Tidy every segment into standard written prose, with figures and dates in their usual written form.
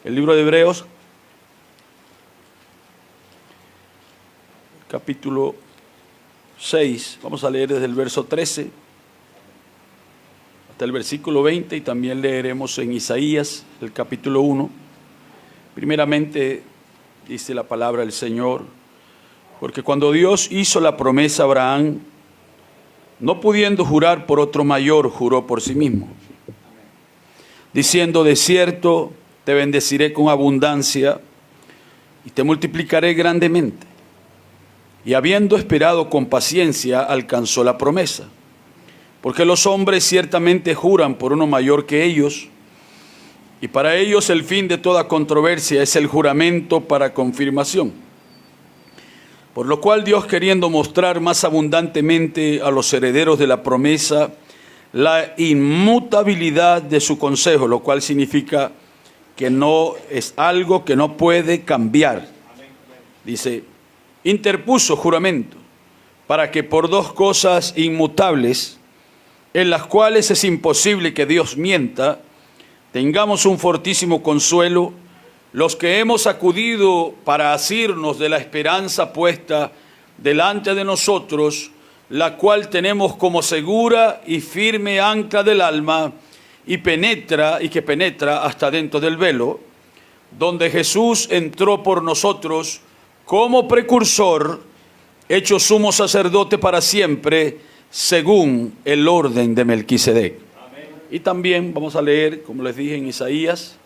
el libro de Hebreos, capítulo 6, vamos a leer desde el verso 13 hasta el versículo 20 y también leeremos en Isaías, el capítulo 1. Primeramente dice la palabra del Señor: porque cuando Dios hizo la promesa a Abraham, no pudiendo jurar por otro mayor, juró por sí mismo, diciendo: de cierto te bendeciré con abundancia y te multiplicaré grandemente. Y habiendo esperado con paciencia, alcanzó la promesa. Porque los hombres ciertamente juran por uno mayor que ellos, y para ellos el fin de toda controversia es el juramento para confirmación. Por lo cual Dios, queriendo mostrar más abundantemente a los herederos de la promesa la inmutabilidad de su consejo, lo cual significa que no es algo que no puede cambiar. Dice: interpuso juramento para que por dos cosas inmutables, en las cuales es imposible que Dios mienta, tengamos un fortísimo consuelo, los que hemos acudido para asirnos de la esperanza puesta delante de nosotros, la cual tenemos como segura y firme ancla del alma, y que penetra hasta dentro del velo, donde Jesús entró por nosotros como precursor, hecho sumo sacerdote para siempre, según el orden de Melquisedec. Amén. Y también vamos a leer, como les dije, en Isaías.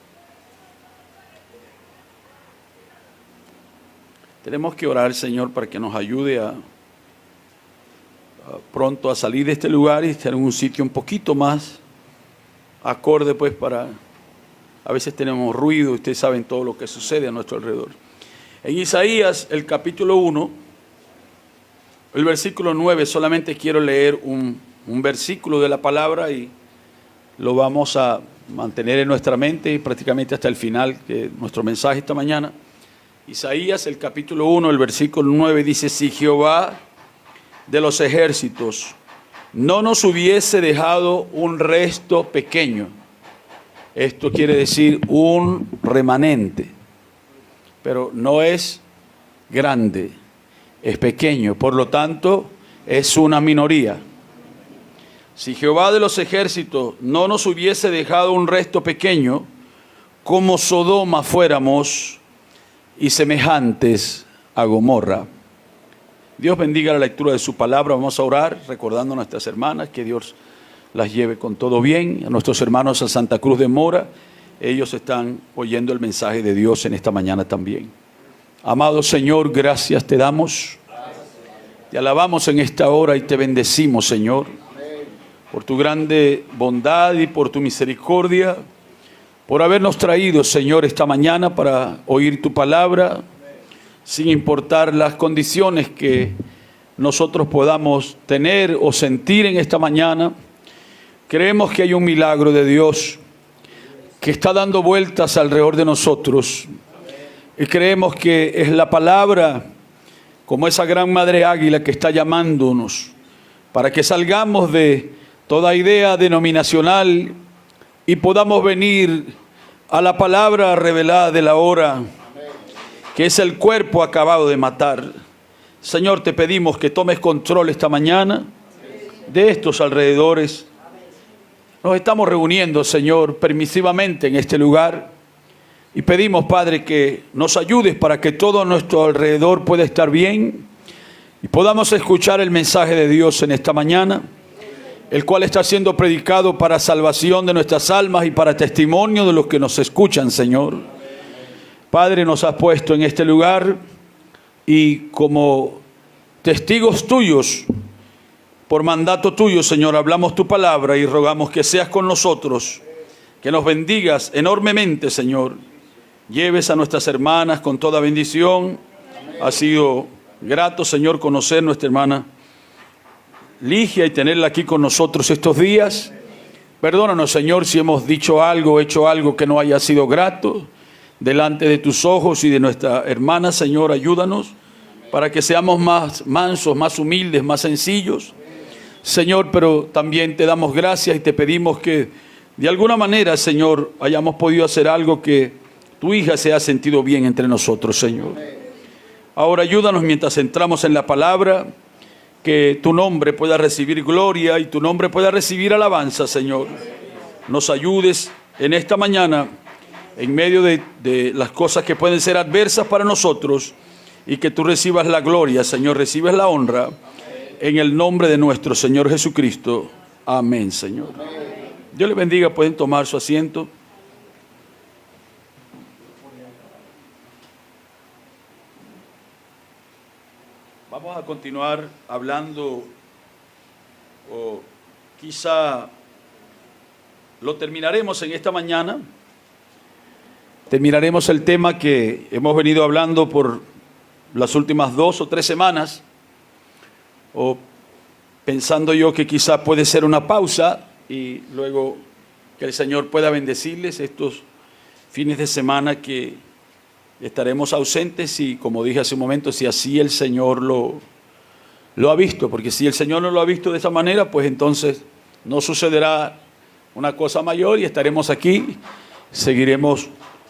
Tenemos que orar al Señor para que nos ayude pronto a salir de este lugar y estar en un sitio un poquito más acorde, pues, para... A veces tenemos ruido, ustedes saben todo lo que sucede a nuestro alrededor. En Isaías, el capítulo 1, el versículo 9, solamente quiero leer un versículo de la palabra y lo vamos a mantener en nuestra mente prácticamente hasta el final de nuestro mensaje esta mañana. Isaías, el capítulo 1, el versículo 9 dice: si Jehová de los ejércitos no nos hubiese dejado un resto pequeño, esto quiere decir un remanente, pero no es grande, es pequeño, por lo tanto es una minoría. Si Jehová de los ejércitos no nos hubiese dejado un resto pequeño, como Sodoma fuéramos y semejantes a Gomorra. Dios bendiga la lectura de su palabra. Vamos a orar recordando a nuestras hermanas, que Dios las lleve con todo bien. A nuestros hermanos a Santa Cruz de Mora, ellos están oyendo el mensaje de Dios en esta mañana también. Amado Señor, gracias te damos. Te alabamos en esta hora y te bendecimos, Señor, por tu grande bondad y por tu misericordia, por habernos traído, Señor, esta mañana para oír tu palabra, sin importar las condiciones que nosotros podamos tener o sentir en esta mañana. Creemos que hay un milagro de Dios que está dando vueltas alrededor de nosotros, y creemos que es la palabra, como esa gran madre águila, que está llamándonos para que salgamos de toda idea denominacional y podamos venir a la palabra revelada de la hora, que es el cuerpo acabado de matar. Señor, te pedimos que tomes control esta mañana de estos alrededores. Nos estamos reuniendo, Señor, permisivamente en este lugar, y pedimos, Padre, que nos ayudes para que todo nuestro alrededor pueda estar bien y podamos escuchar el mensaje de Dios en esta mañana, el cual está siendo predicado para salvación de nuestras almas y para testimonio de los que nos escuchan, Señor. Padre, nos has puesto en este lugar y como testigos tuyos, por mandato tuyo, Señor, hablamos tu palabra y rogamos que seas con nosotros, que nos bendigas enormemente, Señor. Lleves a nuestras hermanas con toda bendición. Ha sido grato, Señor, conocer nuestra hermana Ligia y tenerla aquí con nosotros estos días. Perdónanos, Señor, si hemos dicho algo, hecho algo que no haya sido grato delante de tus ojos y de nuestra hermana. Señor, ayúdanos para que seamos más mansos, más humildes, más sencillos. Señor, pero también te damos gracias y te pedimos que de alguna manera, Señor, hayamos podido hacer algo que tu hija se ha sentido bien entre nosotros, Señor. Ahora ayúdanos mientras entramos en la palabra, que tu nombre pueda recibir gloria y tu nombre pueda recibir alabanza, Señor. Nos ayudes en esta mañana, en medio de las cosas que pueden ser adversas para nosotros, y que tú recibas la gloria, Señor, recibes la honra, en el nombre de nuestro Señor Jesucristo. Amén, Señor. Dios les bendiga, pueden tomar su asiento. Vamos a continuar hablando, o quizá lo terminaremos en esta mañana. Terminaremos el tema que hemos venido hablando por las últimas 2 o 3 semanas, o pensando yo que quizá puede ser una pausa y luego que el Señor pueda bendecirles estos fines de semana que estaremos ausentes, y como dije hace un momento, si así el Señor lo ha visto, porque si el Señor no lo ha visto de esa manera, pues entonces no sucederá una cosa mayor y estaremos aquí, seguiremos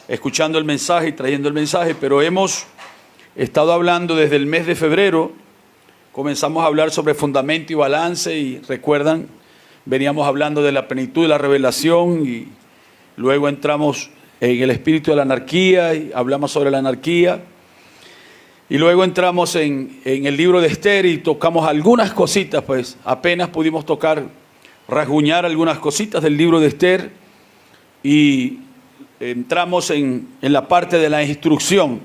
escuchando el mensaje y trayendo el mensaje. Pero hemos estado hablando desde el mes de febrero, comenzamos a hablar sobre fundamento y balance, y recuerdan, veníamos hablando de la plenitud de la revelación, y luego entramos en el espíritu de la anarquía y hablamos sobre la anarquía, y luego entramos en el libro de Esther y tocamos algunas cositas, pues apenas pudimos rasguñar algunas cositas del libro de Esther, y entramos en la parte de la instrucción,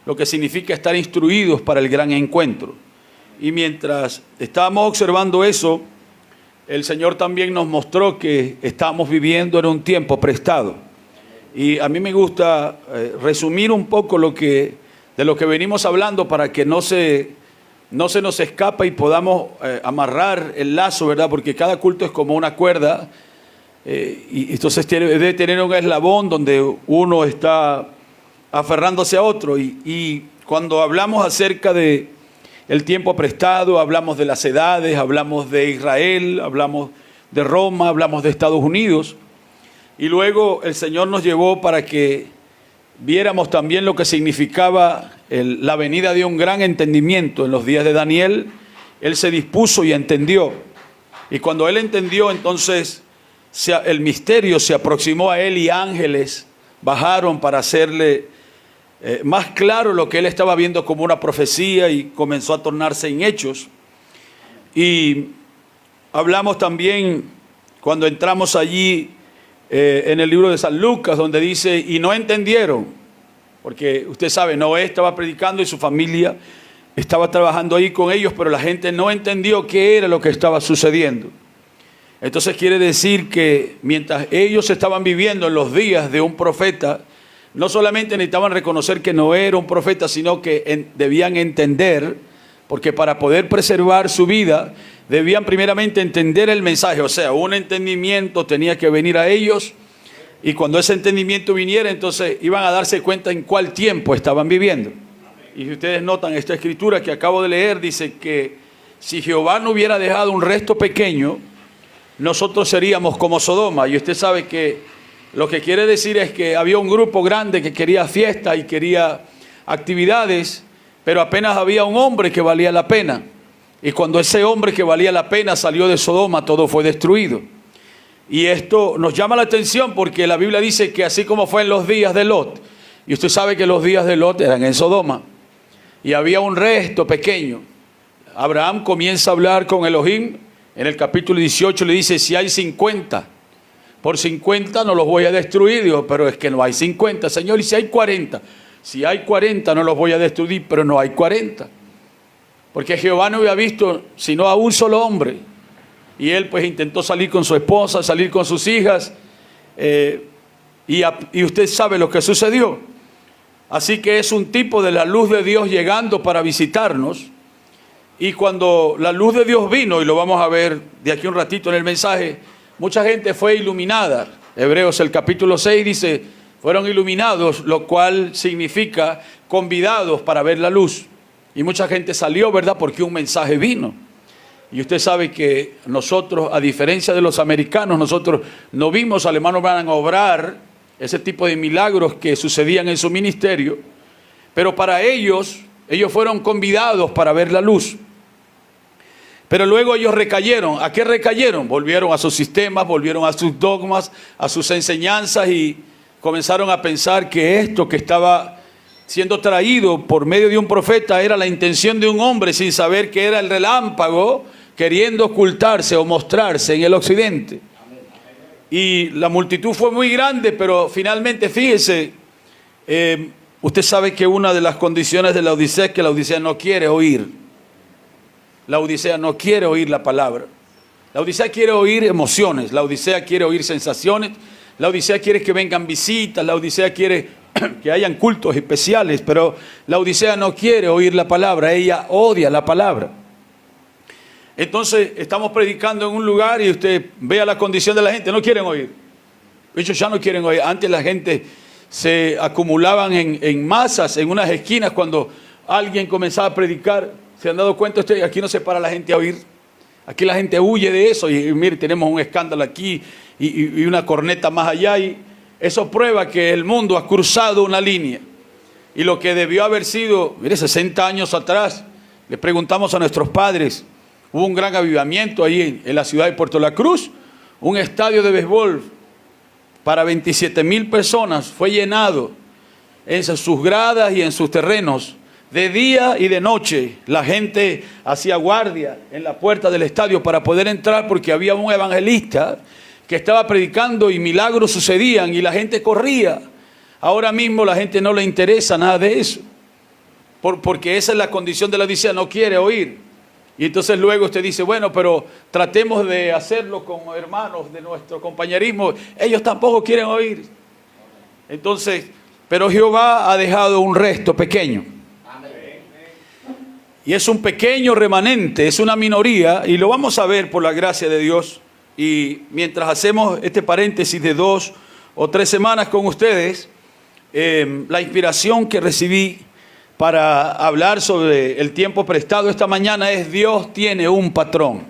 lo que significa estar instruidos para el gran encuentro. Y mientras estábamos observando eso, el Señor también nos mostró que estábamos viviendo en un tiempo prestado. Y a mí me gusta resumir un poco de lo que venimos hablando, para que no se nos escapa y podamos amarrar el lazo, ¿verdad? Porque cada culto es como una cuerda, y entonces debe tener un eslabón donde uno está aferrándose a otro. Y cuando hablamos acerca de el tiempo prestado, hablamos de las edades, hablamos de Israel, hablamos de Roma, hablamos de Estados Unidos. Y luego el Señor nos llevó para que viéramos también lo que significaba la venida de un gran entendimiento. En los días de Daniel, él se dispuso y entendió. Y cuando él entendió, entonces el misterio se aproximó a él, y ángeles bajaron para hacerle más claro lo que él estaba viendo como una profecía, y comenzó a tornarse en hechos. Y hablamos también, cuando entramos allí, en el libro de San Lucas, donde dice, y no entendieron, porque usted sabe, Noé estaba predicando y su familia estaba trabajando ahí con ellos, pero la gente no entendió qué era lo que estaba sucediendo. Entonces quiere decir que mientras ellos estaban viviendo en los días de un profeta, no solamente necesitaban reconocer que Noé era un profeta, sino que debían entender, porque para poder preservar su vida, debían primeramente entender el mensaje. O sea, un entendimiento tenía que venir a ellos, y cuando ese entendimiento viniera, entonces iban a darse cuenta en cuál tiempo estaban viviendo. Y si ustedes notan esta escritura que acabo de leer, dice que si Jehová no hubiera dejado un resto pequeño, nosotros seríamos como Sodoma. Y usted sabe que lo que quiere decir es que había un grupo grande que quería fiesta y quería actividades, pero apenas había un hombre que valía la pena. Y cuando ese hombre que valía la pena salió de Sodoma, todo fue destruido. Y esto nos llama la atención, porque la Biblia dice que así como fue en los días de Lot, y usted sabe que los días de Lot eran en Sodoma, y había un resto pequeño. Abraham comienza a hablar con Elohim, en el capítulo 18 le dice, si hay 50, por 50 no los voy a destruir. Digo, pero es que no hay 50, Señor, y si hay 40, si hay 40 no los voy a destruir, pero no hay 40. Porque Jehová no había visto sino a un solo hombre, y él pues intentó salir con su esposa, salir con sus hijas, y usted sabe lo que sucedió. Así que es un tipo de la luz de Dios llegando para visitarnos. Y cuando la luz de Dios vino, y lo vamos a ver de aquí un ratito en el mensaje, mucha gente fue iluminada. Hebreos el capítulo 6 dice, fueron iluminados, lo cual significa convidados para ver la luz. Y mucha gente salió, ¿verdad? Porque un mensaje vino. Y usted sabe que nosotros, a diferencia de los americanos, nosotros no vimos al hermano Branham obrar ese tipo de milagros que sucedían en su ministerio, pero para ellos fueron convidados para ver la luz. Pero luego ellos recayeron. ¿A qué recayeron? Volvieron a sus sistemas, volvieron a sus dogmas, a sus enseñanzas y comenzaron a pensar que esto que estaba siendo traído por medio de un profeta era la intención de un hombre, sin saber que era el relámpago queriendo ocultarse o mostrarse en el occidente. Y la multitud fue muy grande, pero finalmente, fíjese, usted sabe que una de las condiciones de la Odisea es que la Odisea no quiere oír. La Odisea no quiere oír la palabra. La Odisea quiere oír emociones, la Odisea quiere oír sensaciones, la Odisea quiere que vengan visitas, la Odisea quiere que hayan cultos especiales, pero la Odisea no quiere oír la palabra, ella odia la palabra. Entonces estamos predicando en un lugar y usted vea la condición de la gente, no quieren oír. Ellos ya no quieren oír. Antes la gente se acumulaban en masas en unas esquinas cuando alguien comenzaba a predicar. ¿Se han dado cuenta ustedes? Aquí no se para la gente a oír. Aquí la gente huye de eso y mire, tenemos un escándalo aquí y una corneta más allá, y eso prueba que el mundo ha cruzado una línea. Y lo que debió haber sido, mire, 60 años atrás, le preguntamos a nuestros padres, hubo un gran avivamiento ahí en la ciudad de Puerto La Cruz, un estadio de béisbol para 27,000 personas fue llenado en sus gradas y en sus terrenos. De día y de noche la gente hacía guardia en la puerta del estadio para poder entrar, porque había un evangelista que estaba predicando y milagros sucedían y la gente corría. Ahora mismo la gente no le interesa nada de eso, porque esa es la condición de la Odisea, no quiere oír. Y entonces luego usted dice, bueno, pero tratemos de hacerlo con hermanos de nuestro compañerismo. Ellos tampoco quieren oír. Entonces, pero Jehová ha dejado un resto pequeño. Y es un pequeño remanente, es una minoría, y lo vamos a ver por la gracia de Dios. Y mientras hacemos este paréntesis de 2 o 3 semanas con ustedes, la inspiración que recibí para hablar sobre el tiempo prestado esta mañana es: Dios tiene un patrón.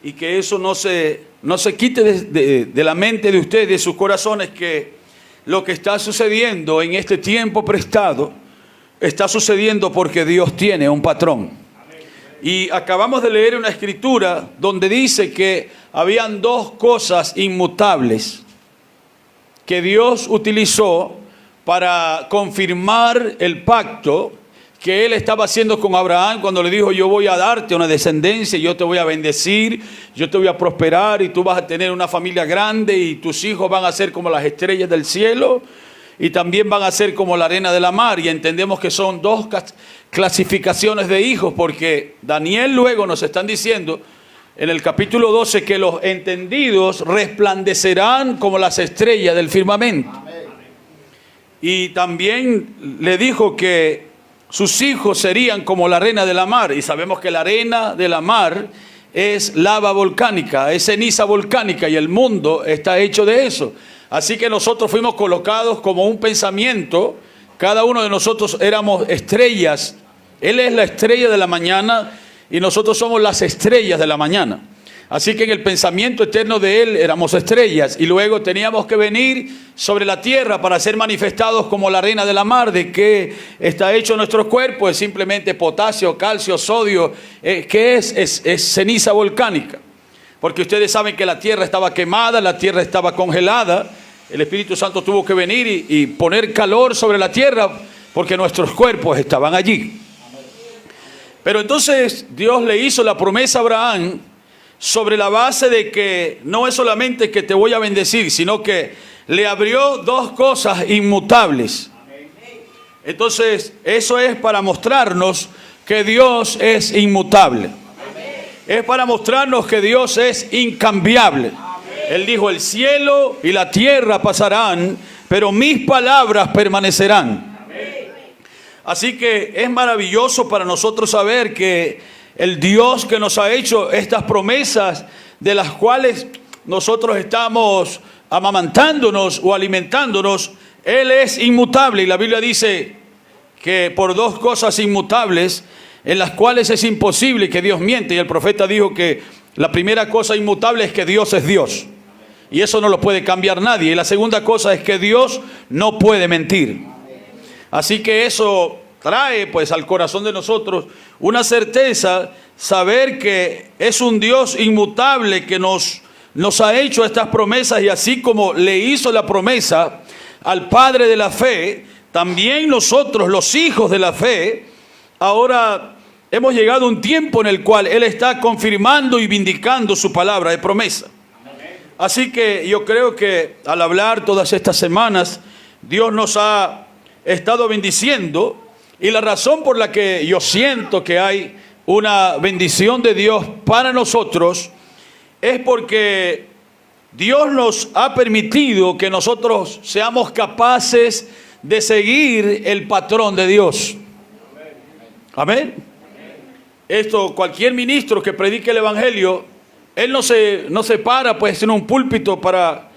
Y que eso no se quite de la mente de ustedes, de sus corazones, que lo que está sucediendo en este tiempo prestado está sucediendo porque Dios tiene un patrón. Y acabamos de leer una escritura donde dice que habían 2 cosas inmutables que Dios utilizó para confirmar el pacto que Él estaba haciendo con Abraham cuando le dijo: yo voy a darte una descendencia, yo te voy a bendecir, yo te voy a prosperar y tú vas a tener una familia grande y tus hijos van a ser como las estrellas del cielo y también van a ser como la arena de la mar. Y entendemos que son 2 clasificaciones de hijos, porque Daniel luego nos están diciendo en el capítulo 12 que los entendidos resplandecerán como las estrellas del firmamento. Amén. Y también le dijo que sus hijos serían como la arena de la mar, y sabemos que la arena de la mar es lava volcánica, es ceniza volcánica, y el mundo está hecho de eso. Así que nosotros fuimos colocados como un pensamiento, cada uno de nosotros éramos estrellas. Él es la estrella de la mañana y nosotros somos las estrellas de la mañana. Así que en el pensamiento eterno de Él éramos estrellas, y luego teníamos que venir sobre la tierra para ser manifestados como la arena de la mar. ¿De qué está hecho nuestro cuerpo? Es simplemente potasio, calcio, sodio. ¿Qué es? Es ceniza volcánica. Porque ustedes saben que la tierra estaba quemada, la tierra estaba congelada. El Espíritu Santo tuvo que venir y poner calor sobre la tierra porque nuestros cuerpos estaban allí. Pero entonces Dios le hizo la promesa a Abraham sobre la base de que no es solamente que te voy a bendecir, sino que le abrió 2 cosas inmutables. Entonces eso es para mostrarnos que Dios es inmutable. Es para mostrarnos que Dios es incambiable. Él dijo: el cielo y la tierra pasarán, pero mis palabras permanecerán. Así que es maravilloso para nosotros saber que el Dios que nos ha hecho estas promesas, de las cuales nosotros estamos amamantándonos o alimentándonos, Él es inmutable. Y la Biblia dice que por 2 cosas inmutables, en las cuales es imposible que Dios miente. Y el profeta dijo que la primera cosa inmutable es que Dios es Dios. y eso no lo puede cambiar nadie. Y la segunda cosa es que Dios no puede mentir. Así que eso trae pues al corazón de nosotros una certeza, saber que es un Dios inmutable que nos ha hecho estas promesas, y así como le hizo la promesa al Padre de la fe, también nosotros, los hijos de la fe, ahora hemos llegado a un tiempo en el cual Él está confirmando y vindicando su palabra de promesa. Así que yo creo que al hablar todas estas semanas, Dios nos ha estado bendiciendo, y la razón por la que yo siento que hay una bendición de Dios para nosotros es porque Dios nos ha permitido que nosotros seamos capaces de seguir el patrón de Dios. Amén. Esto, cualquier ministro que predique el evangelio, él no se para pues en un púlpito para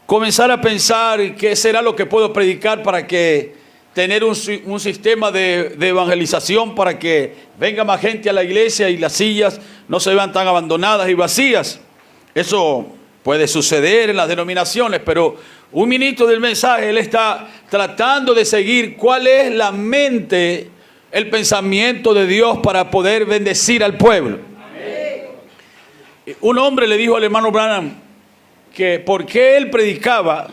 comenzar a pensar qué será lo que puedo predicar para que tener un sistema de evangelización para que venga más gente a la iglesia y las sillas no se vean tan abandonadas y vacías. Eso puede suceder en las denominaciones, pero un ministro del mensaje, él está tratando de seguir cuál es la mente, el pensamiento de Dios para poder bendecir al pueblo. Un hombre le dijo al hermano Branham que por qué él predicaba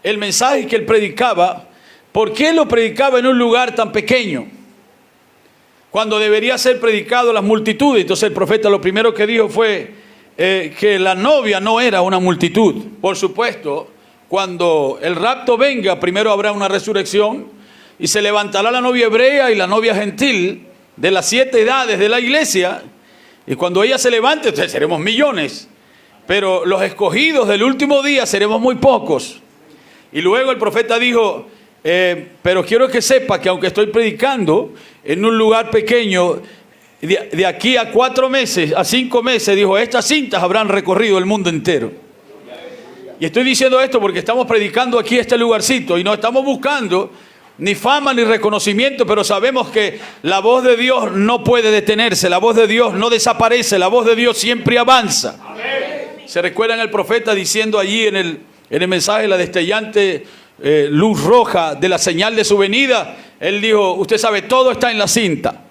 el mensaje que él predicaba, por qué lo predicaba en un lugar tan pequeño cuando debería ser predicado a las multitudes. Entonces el profeta lo primero que dijo fue que la novia no era una multitud. Por supuesto, cuando el rapto venga, primero habrá una resurrección y se levantará la novia hebrea y la novia gentil de las 7 edades de la iglesia, y cuando ella se levante, entonces seremos millones, pero los escogidos del último día seremos muy pocos. Y luego el profeta dijo, pero quiero que sepa que aunque estoy predicando en un lugar pequeño, de aquí a 4 meses, a 5 meses, dijo, estas cintas habrán recorrido el mundo entero. Y estoy diciendo esto porque estamos predicando aquí este lugarcito y no estamos buscando ni fama ni reconocimiento, pero sabemos que la voz de Dios no puede detenerse, la voz de Dios no desaparece, la voz de Dios siempre avanza. Amén. ¿Se recuerdan el profeta diciendo allí en el mensaje, la destellante luz roja de la señal de su venida? Él dijo, usted sabe, todo está en la cinta.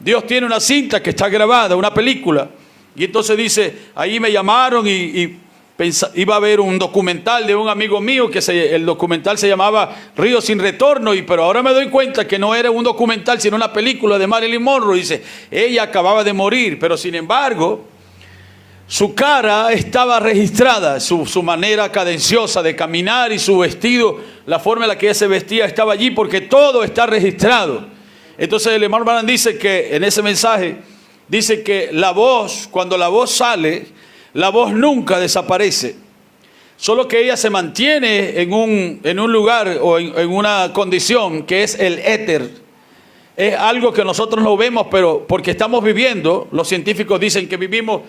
Dios tiene una cinta que está grabada, una película. Y entonces dice, ahí me llamaron y iba a haber un documental de un amigo mío, que el documental se llamaba Río sin retorno, pero ahora me doy cuenta que no era un documental sino una película de Marilyn Monroe. Dice, ella acababa de morir, pero sin embargo su cara estaba registrada, su manera cadenciosa de caminar y su vestido, la forma en la que ella se vestía estaba allí, porque todo está registrado. Entonces el hermano Branham dice que en ese mensaje dice que la voz, cuando la voz sale, la voz nunca desaparece, solo que ella se mantiene en un lugar o en una condición que es el éter. Es algo que nosotros no vemos, pero porque estamos viviendo, los científicos dicen que vivimos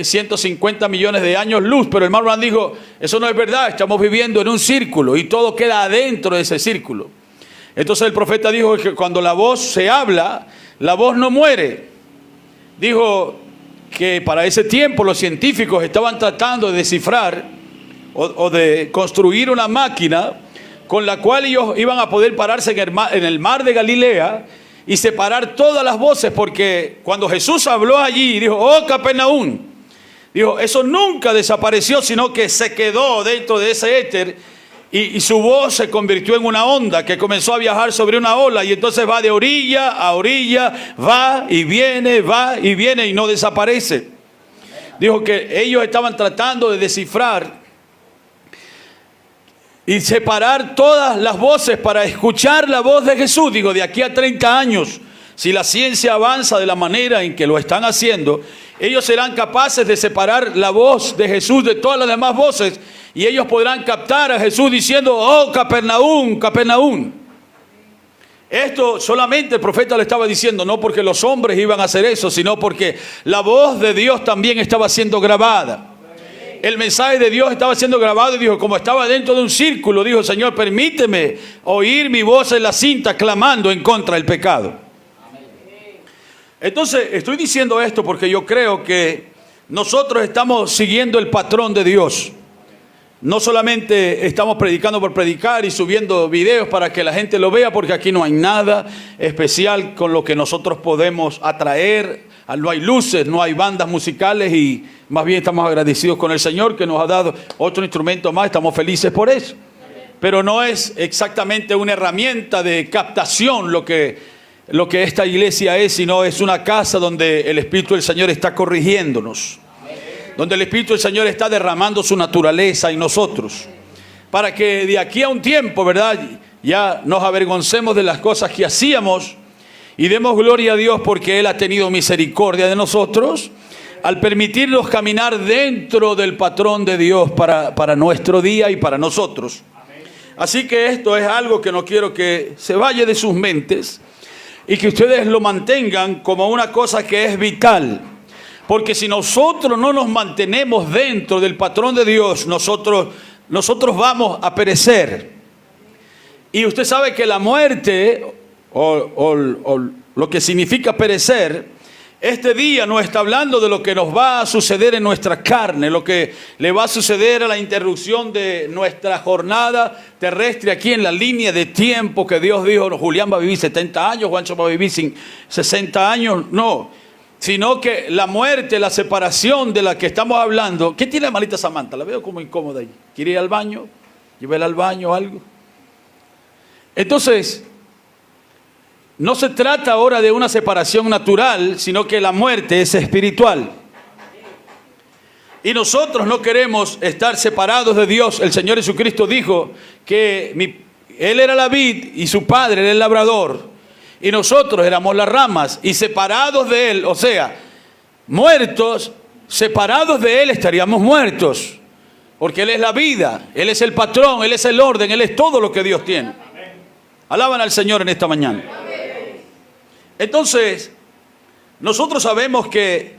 150 millones de años luz, pero el hermano Branham dijo, eso no es verdad, estamos viviendo en un círculo y todo queda adentro de ese círculo. Entonces el profeta dijo que cuando la voz se habla, la voz no muere. Dijo que para ese tiempo los científicos estaban tratando de descifrar o de construir una máquina con la cual ellos iban a poder pararse en el mar de Galilea y separar todas las voces, porque cuando Jesús habló allí, dijo, oh Capernaum, dijo, eso nunca desapareció, sino que se quedó dentro de ese éter, y su voz se convirtió en una onda que comenzó a viajar sobre una ola, y entonces va de orilla a orilla, va y viene y no desaparece. Dijo que ellos estaban tratando de descifrar y separar todas las voces para escuchar la voz de Jesús. Digo, de aquí a 30 años, si la ciencia avanza de la manera en que lo están haciendo, ellos serán capaces de separar la voz de Jesús de todas las demás voces, y ellos podrán captar a Jesús diciendo, oh Capernaum, Capernaum. Esto solamente el profeta le estaba diciendo, no porque los hombres iban a hacer eso, sino porque la voz de Dios también estaba siendo grabada. El mensaje de Dios estaba siendo grabado, y dijo, como estaba dentro de un círculo, dijo, Señor, permíteme oír mi voz en la cinta clamando en contra del pecado. Entonces, estoy diciendo esto porque yo creo que nosotros estamos siguiendo el patrón de Dios. no solamente estamos predicando por predicar y subiendo videos para que la gente lo vea, porque aquí no hay nada especial con lo que nosotros podemos atraer. No hay luces, no hay bandas musicales y más bien estamos agradecidos con el Señor que nos ha dado otro instrumento más. Estamos felices por eso. Pero no es exactamente una herramienta de captación lo que esta iglesia es, sino es una casa donde el Espíritu del Señor está corrigiéndonos. Donde el Espíritu del Señor está derramando su naturaleza en nosotros, para que de aquí a un tiempo, ¿verdad?, ya nos avergoncemos de las cosas que hacíamos y demos gloria a Dios porque Él ha tenido misericordia de nosotros al permitirnos caminar dentro del patrón de Dios para nuestro día y para nosotros. Así que esto es algo que no quiero que se vaya de sus mentes y que ustedes lo mantengan como una cosa que es vital. Porque si nosotros no nos mantenemos dentro del patrón de Dios, nosotros vamos a perecer. Y usted sabe que la muerte, o lo que significa perecer, este día no está hablando de lo que nos va a suceder en nuestra carne, lo que le va a suceder a la interrupción de nuestra jornada terrestre aquí en la línea de tiempo que Dios dijo, Julián va a vivir 70 años, Juancho va a vivir 60 años, no. Sino que la muerte, la separación de la que estamos hablando. ¿Qué tiene la malita Samantha? La veo como incómoda ahí. ¿Quiere ir al baño? ¿Llévela al baño o algo? Entonces, no se trata ahora de una separación natural, sino que la muerte es espiritual. Y nosotros no queremos estar separados de Dios. El Señor Jesucristo dijo que Él era la vid y su Padre era el labrador. Y nosotros éramos las ramas y separados de Él, o sea, muertos, separados de Él estaríamos muertos. Porque Él es la vida, Él es el patrón, Él es el orden, Él es todo lo que Dios tiene. Alaban al Señor en esta mañana. Entonces, nosotros sabemos que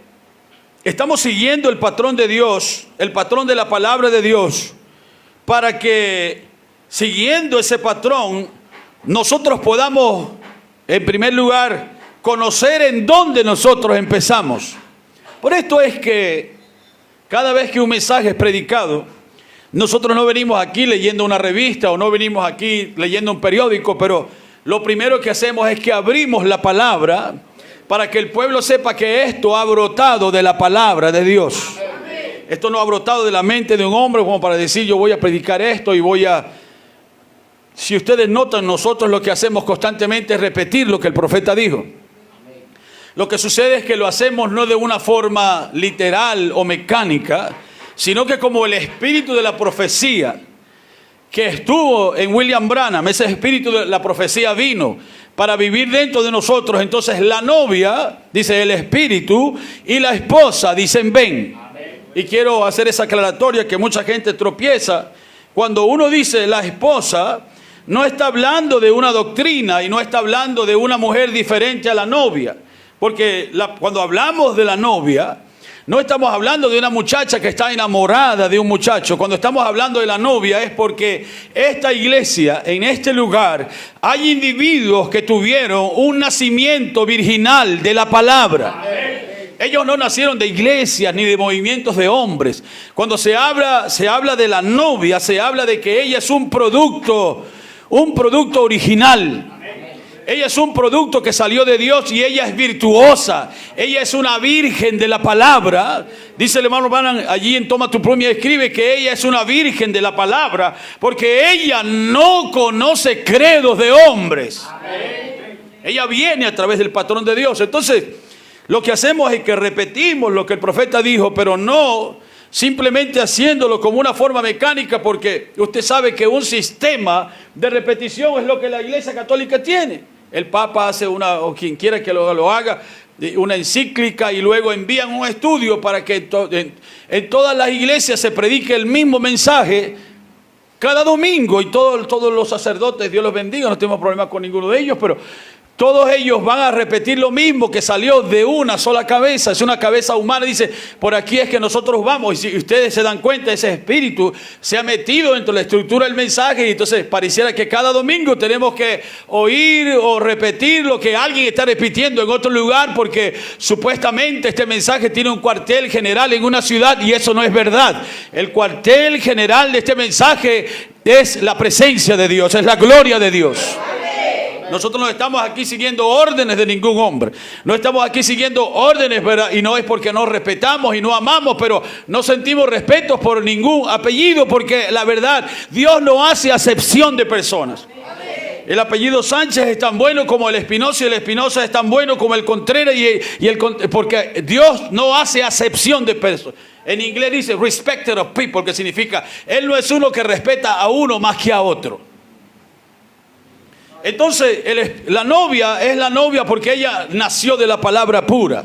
estamos siguiendo el patrón de Dios, el patrón de la palabra de Dios, para que siguiendo ese patrón, nosotros podamos, en primer lugar, conocer en dónde nosotros empezamos. Por esto es que cada vez que un mensaje es predicado, nosotros no venimos aquí leyendo una revista o no venimos aquí leyendo un periódico, pero lo primero que hacemos es que abrimos la palabra para que el pueblo sepa que esto ha brotado de la palabra de Dios. Esto no ha brotado de la mente de un hombre como para decir yo voy a predicar esto y voy a... Si ustedes notan, nosotros lo que hacemos constantemente es repetir lo que el profeta dijo. Lo que sucede es que lo hacemos no de una forma literal o mecánica, sino que como el espíritu de la profecía que estuvo en William Branham, ese espíritu de la profecía vino para vivir dentro de nosotros. Entonces la novia, dice el espíritu, y la esposa dicen ven. Y quiero hacer esa aclaratoria que mucha gente tropieza. Cuando uno dice la esposa, no está hablando de una doctrina y no está hablando de una mujer diferente a la novia. Porque cuando hablamos de la novia, no estamos hablando de una muchacha que está enamorada de un muchacho. Cuando estamos hablando de la novia es porque esta iglesia, en este lugar, hay individuos que tuvieron un nacimiento virginal de la palabra. Ellos no nacieron de iglesias ni de movimientos de hombres. Cuando se habla de la novia, se habla de que ella es un producto original. Ella es un producto que salió de Dios y ella es virtuosa. Ella es una virgen de la palabra. Dice el hermano Branham allí en Toma tu pluma y escribe que ella es una virgen de la palabra porque ella no conoce credos de hombres. Ella viene a través del patrón de Dios. Entonces, lo que hacemos es que repetimos lo que el profeta dijo, pero no simplemente haciéndolo como una forma mecánica, porque usted sabe que un sistema de repetición es lo que la Iglesia Católica tiene. El Papa hace o quien quiera que lo haga, una encíclica y luego envían un estudio para que en todas las iglesias se predique el mismo mensaje cada domingo y todos los sacerdotes, Dios los bendiga, no tenemos problema con ninguno de ellos, pero todos ellos van a repetir lo mismo que salió de una sola cabeza. Es una cabeza humana. Dice, por aquí es que nosotros vamos. Y si ustedes se dan cuenta, ese espíritu se ha metido dentro de la estructura del mensaje. Y entonces pareciera que cada domingo tenemos que oír o repetir lo que alguien está repitiendo en otro lugar, porque supuestamente este mensaje tiene un cuartel general en una ciudad, y eso no es verdad. El cuartel general de este mensaje es la presencia de Dios, es la gloria de Dios. Nosotros no estamos aquí siguiendo órdenes de ningún hombre. No estamos aquí siguiendo órdenes, ¿verdad? Y no es porque no respetamos y no amamos, pero no sentimos respeto por ningún apellido, porque la verdad, Dios no hace acepción de personas. El apellido Sánchez es tan bueno como el Espinosa, y el Espinosa es tan bueno como el Contreras, porque Dios no hace acepción de personas. En inglés dice respecter of people, que significa, Él no es uno que respeta a uno más que a otro. Entonces, la novia es la novia porque ella nació de la palabra pura.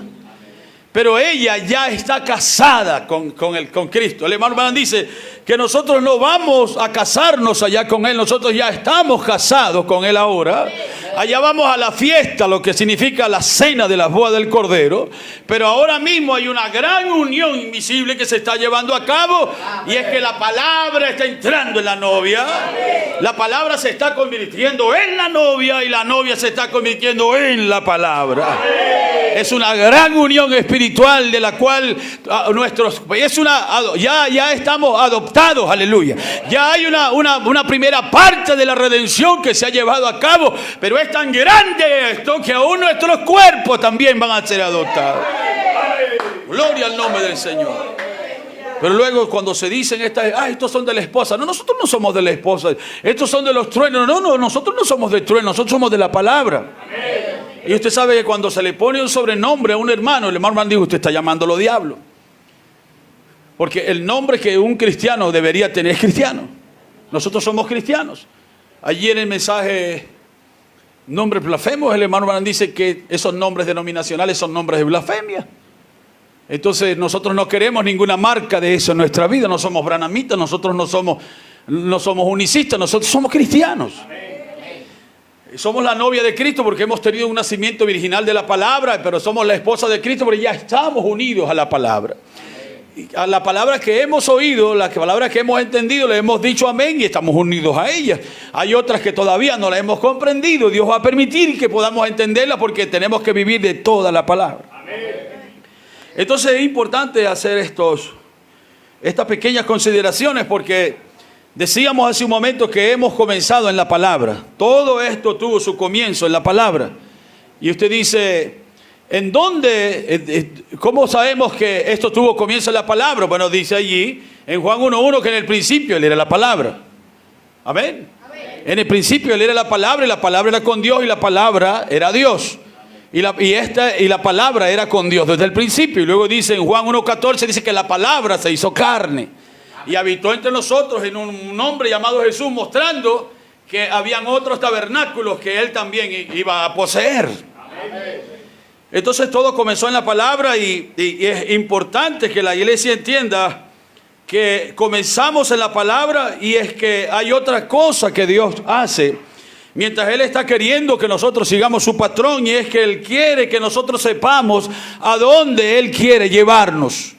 Pero ella ya está casada con Cristo. El hermano Branham dice que nosotros no vamos a casarnos allá con Él. Nosotros ya estamos casados con Él ahora. Allá vamos a la fiesta, lo que significa la cena de la boda del Cordero. Pero ahora mismo hay una gran unión invisible que se está llevando a cabo. Y es que la palabra está entrando en la novia. La palabra se está convirtiendo en la novia, y la novia se está convirtiendo en la palabra. Es una gran unión espiritual de la cual ya estamos adoptados, aleluya. Ya hay una primera parte de la redención que se ha llevado a cabo, pero es tan grande esto que aún nuestros cuerpos también van a ser adoptados. Gloria al nombre del Señor. Pero luego cuando se dicen estos son de la esposa. No, nosotros no somos de la esposa. Estos son de los truenos. No, nosotros no somos de truenos, nosotros somos de la palabra. Y usted sabe que cuando se le pone un sobrenombre a un hermano, el hermano dijo, usted está llamándolo diablo. Porque el nombre que un cristiano debería tener es cristiano. Nosotros somos cristianos. Allí en el mensaje nombres blasfemos, el hermano Branham dice que esos nombres denominacionales son nombres de blasfemia. Entonces nosotros no queremos ninguna marca de eso en nuestra vida. No somos branhamitas, nosotros no somos unicistas, nosotros somos cristianos. Somos la novia de Cristo porque hemos tenido un nacimiento virginal de la palabra, pero somos la esposa de Cristo porque ya estamos unidos a la palabra. A la palabra que hemos oído, la palabra que hemos entendido, le hemos dicho amén y estamos unidos a ella. Hay otras que todavía no la hemos comprendido. Dios va a permitir que podamos entenderla porque tenemos que vivir de toda la palabra. Amén. Entonces es importante hacer estas pequeñas consideraciones porque decíamos hace un momento que hemos comenzado en la palabra. Todo esto tuvo su comienzo en la palabra. Y usted dice, ¿en dónde? ¿Cómo sabemos que esto tuvo comienzo en la palabra? Bueno, dice allí en Juan 1:1 que en el principio Él era la palabra. Amén. Amén. En el principio Él era la palabra, y la palabra era con Dios, y la palabra era Dios. Y la palabra era con Dios desde el principio. Y luego dice en Juan 1:14, dice que la palabra se hizo carne y habitó entre nosotros en un hombre llamado Jesús, mostrando que habían otros tabernáculos que Él también iba a poseer. Amén. Entonces todo comenzó en la palabra y es importante que la iglesia entienda que comenzamos en la palabra, y es que hay otra cosa que Dios hace mientras Él está queriendo que nosotros sigamos su patrón, y es que Él quiere que nosotros sepamos a dónde Él quiere llevarnos.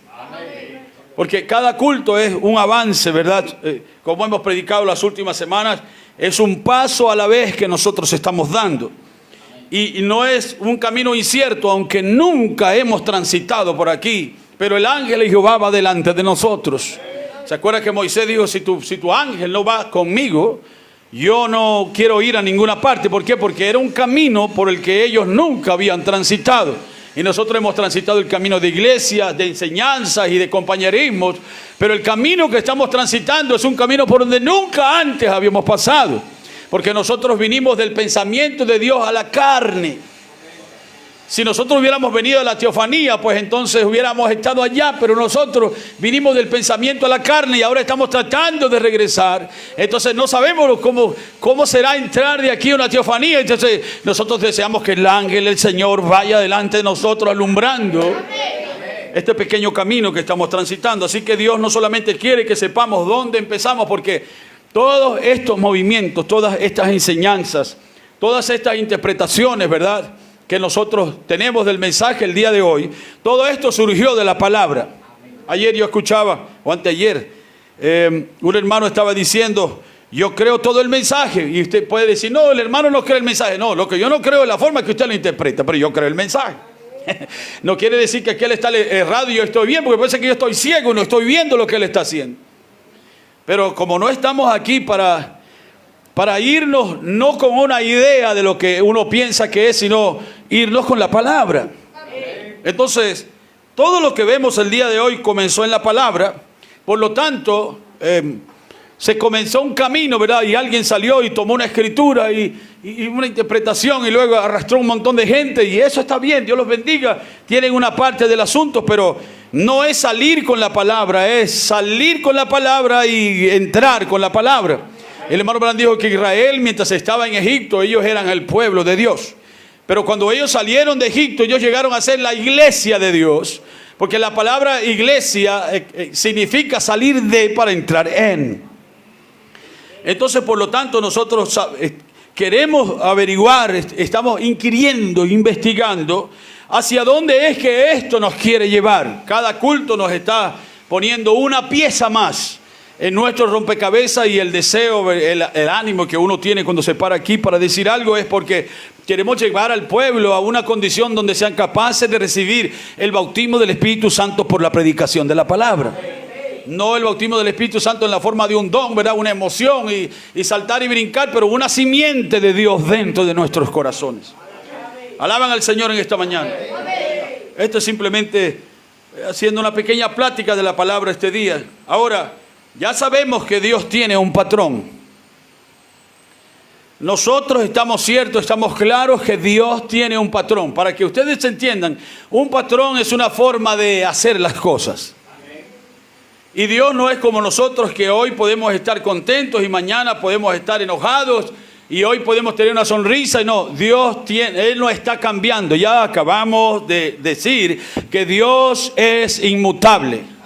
Porque cada culto es un avance, ¿verdad? Como hemos predicado las últimas semanas, es un paso a la vez que nosotros estamos dando. Y no es un camino incierto, aunque nunca hemos transitado por aquí. Pero el ángel de Jehová va delante de nosotros. ¿Se acuerda que Moisés dijo, si tu ángel no va conmigo, yo no quiero ir a ninguna parte? ¿Por qué? Porque era un camino por el que ellos nunca habían transitado. Y nosotros hemos transitado el camino de iglesias, de enseñanzas y de compañerismos. Pero el camino que estamos transitando es un camino por donde nunca antes habíamos pasado. Porque nosotros vinimos del pensamiento de Dios a la carne. Si nosotros hubiéramos venido a la teofanía, pues entonces hubiéramos estado allá, pero nosotros vinimos del pensamiento a la carne y ahora estamos tratando de regresar. Entonces no sabemos cómo será entrar de aquí a una teofanía. Entonces nosotros deseamos que el ángel del Señor vaya delante de nosotros alumbrando este pequeño camino que estamos transitando. Así que Dios no solamente quiere que sepamos dónde empezamos, porque todos estos movimientos, todas estas enseñanzas, todas estas interpretaciones, ¿verdad?, que nosotros tenemos del mensaje el día de hoy, todo esto surgió de la palabra. Ayer yo escuchaba, o anteayer, un hermano estaba diciendo, yo creo todo el mensaje. Y usted puede decir, no, el hermano no cree el mensaje. No, lo que yo no creo es la forma que usted lo interpreta, pero yo creo el mensaje. No quiere decir que aquel está errado y yo estoy bien, porque parece que yo estoy ciego y no estoy viendo lo que él está haciendo. Pero como no estamos aquí para irnos no con una idea de lo que uno piensa que es, sino irnos con la palabra. Entonces, todo lo que vemos el día de hoy comenzó en la palabra. Por lo tanto, se comenzó un camino, ¿verdad? Y alguien salió y tomó una escritura y una interpretación y luego arrastró un montón de gente, y eso está bien, Dios los bendiga, tienen una parte del asunto, pero no es salir con la palabra, es salir con la palabra y entrar con la palabra. El hermano Branham dijo que Israel, mientras estaba en Egipto, ellos eran el pueblo de Dios. Pero cuando ellos salieron de Egipto, ellos llegaron a ser la iglesia de Dios. Porque la palabra iglesia significa salir de para entrar en. Entonces, por lo tanto, nosotros queremos averiguar, estamos inquiriendo, investigando hacia dónde es que esto nos quiere llevar. Cada culto nos está poniendo una pieza más en nuestro rompecabezas, y el deseo, el ánimo que uno tiene cuando se para aquí para decir algo es porque queremos llevar al pueblo a una condición donde sean capaces de recibir el bautismo del Espíritu Santo por la predicación de la palabra. No el bautismo del Espíritu Santo en la forma de un don, ¿verdad?, una emoción y saltar y brincar, pero una simiente de Dios dentro de nuestros corazones. Alaban al Señor en esta mañana. Esto es simplemente haciendo una pequeña plática de la palabra este día. Ahora, ya sabemos que Dios tiene un patrón. Nosotros estamos ciertos, estamos claros que Dios tiene un patrón. Para que ustedes entiendan, un patrón es una forma de hacer las cosas. Y Dios no es como nosotros, que hoy podemos estar contentos y mañana podemos estar enojados, y hoy podemos tener una sonrisa. Y no, Él no está cambiando. Ya acabamos de decir que Dios es inmutable.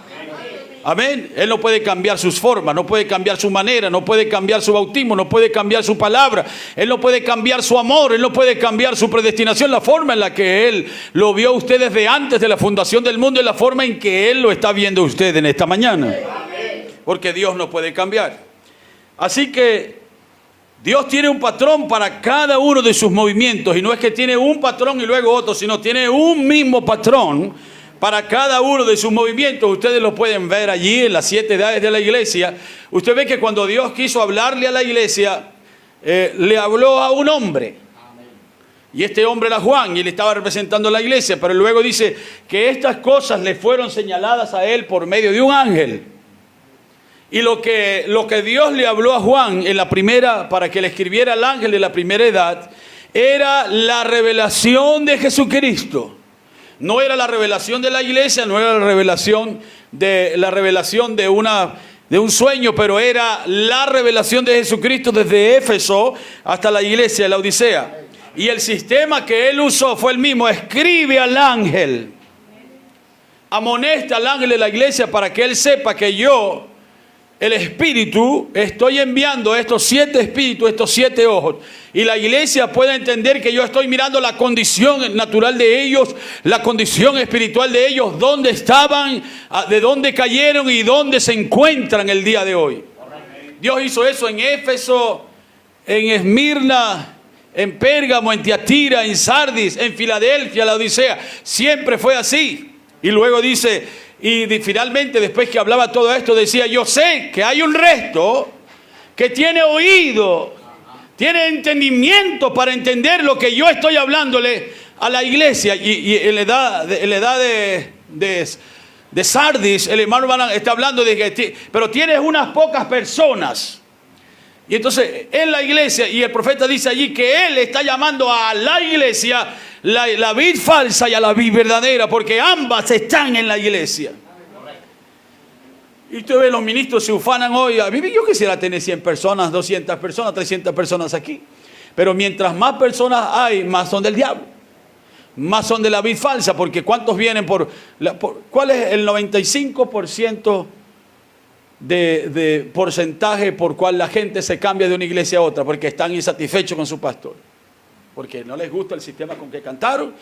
Amén. Él no puede cambiar sus formas, no puede cambiar su manera, no puede cambiar su bautismo, no puede cambiar su palabra, Él no puede cambiar su amor, Él no puede cambiar su predestinación, la forma en la que Él lo vio a usted desde antes de la fundación del mundo, y la forma en que Él lo está viendo a usted en esta mañana. Porque Dios no puede cambiar. Así que Dios tiene un patrón para cada uno de sus movimientos, y no es que tiene un patrón y luego otro, sino tiene un mismo patrón para cada uno de sus movimientos. Ustedes lo pueden ver allí en las 7 edades de la iglesia. Usted ve que cuando Dios quiso hablarle a la iglesia, le habló a un hombre. Y este hombre era Juan, y él estaba representando a la iglesia. Pero luego dice que estas cosas le fueron señaladas a él por medio de un ángel. Y lo que Dios le habló a Juan en la primera, para que le escribiera al ángel de la primera edad, era la revelación de Jesucristo. No era la revelación de la iglesia, no era la revelación de un sueño, pero era la revelación de Jesucristo desde Éfeso hasta la iglesia de la Odisea. Y el sistema que él usó fue el mismo: escribe al ángel, amonesta al ángel de la iglesia para que él sepa que yo, el Espíritu, estoy enviando estos 7 espíritus, estos 7 ojos, y la iglesia pueda entender que yo estoy mirando la condición natural de ellos, la condición espiritual de ellos, dónde estaban, de dónde cayeron y dónde se encuentran el día de hoy. Dios hizo eso en Éfeso, en Esmirna, en Pérgamo, en Tiatira, en Sardis, en Filadelfia, la Odisea. Siempre fue así. Y luego dice, y finalmente, después que hablaba todo esto, decía: yo sé que hay un resto que tiene oído, tiene entendimiento para entender lo que yo estoy hablándole a la iglesia. Y en la edad de Sardis, el hermano está hablando de que, pero tienes unas pocas personas. Y entonces en la iglesia, y el profeta dice allí que él está llamando a la iglesia la vid falsa y a la vid verdadera, porque ambas están en la iglesia. Y usted ve, los ministros se ufanan hoy. A mí, yo quisiera tener 100 personas, 200 personas, 300 personas aquí. Pero mientras más personas hay, más son del diablo. Más son de la vid falsa, porque ¿cuántos vienen cuál es el 95% de porcentaje por cual la gente se cambia de una iglesia a otra? Porque están insatisfechos con su pastor. porque no les gusta el sistema con que cantaron.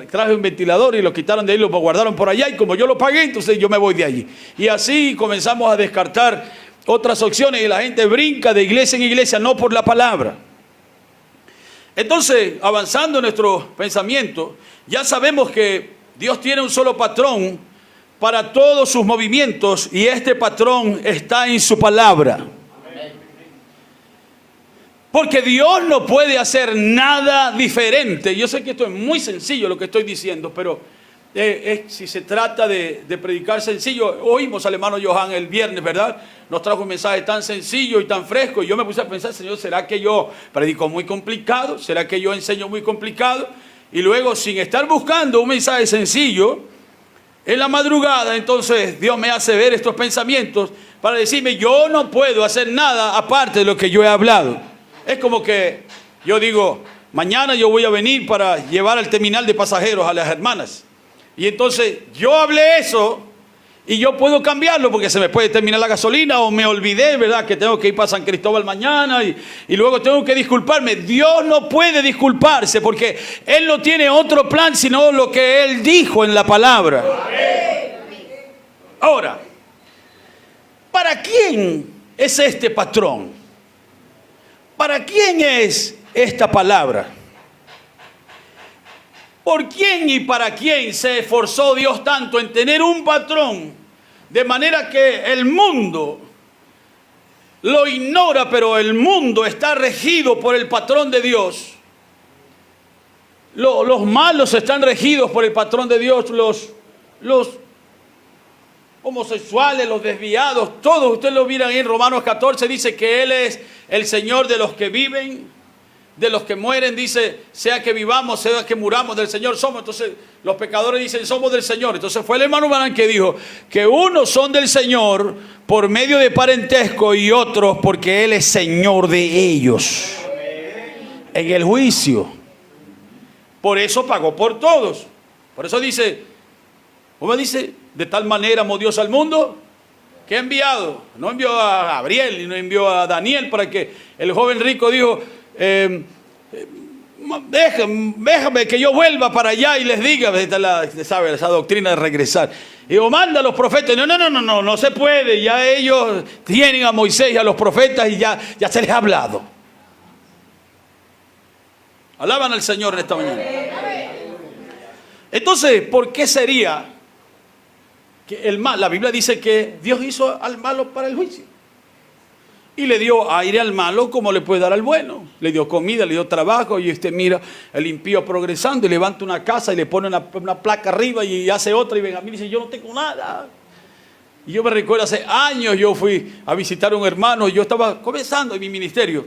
Traje un ventilador y lo quitaron de ahí, lo guardaron por allá, y como yo lo pagué, entonces yo me voy de allí. Y así comenzamos a descartar otras opciones y la gente brinca de iglesia en iglesia, no por la palabra. Entonces, avanzando en nuestro pensamiento, ya sabemos que Dios tiene un solo patrón para todos sus movimientos, y este patrón está en su palabra. Porque Dios no puede hacer nada diferente. Yo sé que esto es muy sencillo lo que estoy diciendo, pero si se trata de predicar sencillo, oímos al hermano Johan el viernes, ¿verdad? Nos trajo un mensaje tan sencillo y tan fresco, y yo me puse a pensar, Señor, ¿será que yo predico muy complicado? ¿Será que yo enseño muy complicado? Y luego, sin estar buscando un mensaje sencillo, en la madrugada, entonces Dios me hace ver estos pensamientos para decirme, yo no puedo hacer nada aparte de lo que yo he hablado. Es como que yo digo, mañana yo voy a venir para llevar al terminal de pasajeros a las hermanas. Y entonces yo hablé eso y yo puedo cambiarlo porque se me puede terminar la gasolina, o me olvidé, ¿verdad?, que tengo que ir para San Cristóbal mañana y luego tengo que disculparme. Dios no puede disculparse porque Él no tiene otro plan sino lo que Él dijo en la palabra. Ahora, ¿para quién es este patrón? ¿Para quién es esta palabra? ¿Por quién y para quién se esforzó Dios tanto en tener un patrón de manera que el mundo lo ignora, pero el mundo está regido por el patrón de Dios? Los malos están regidos por el patrón de Dios, los homosexuales, los desviados, todos ustedes lo miran en Romanos 14, dice que Él es el Señor de los que viven, de los que mueren, dice, sea que vivamos, sea que muramos, del Señor somos. Entonces los pecadores dicen, somos del Señor. Entonces fue el hermano Branham que dijo que unos son del Señor por medio de parentesco y otros porque Él es Señor de ellos en el juicio. Por eso pagó por todos. Por eso dice, ¿cómo dice? De tal manera amó Dios al mundo que ha enviado. No envió a Gabriel y no envió a Daniel para que el joven rico dijo, déjame que yo vuelva para allá y les diga, ¿sabe? Esa doctrina de regresar. Y digo, manda a los profetas. No se puede. Ya ellos tienen a Moisés y a los profetas y ya se les ha hablado. Alaban al Señor en esta mañana. Entonces, ¿por qué sería que el mal? La Biblia dice que Dios hizo al malo para el juicio. Y le dio aire al malo como le puede dar al bueno. Le dio comida, le dio trabajo. Y usted mira el impío progresando y levanta una casa y le pone una placa arriba y hace otra. Y Benjamín dice, yo no tengo nada. Y yo me recuerdo hace años, yo fui a visitar a un hermano. Yo estaba comenzando en mi ministerio.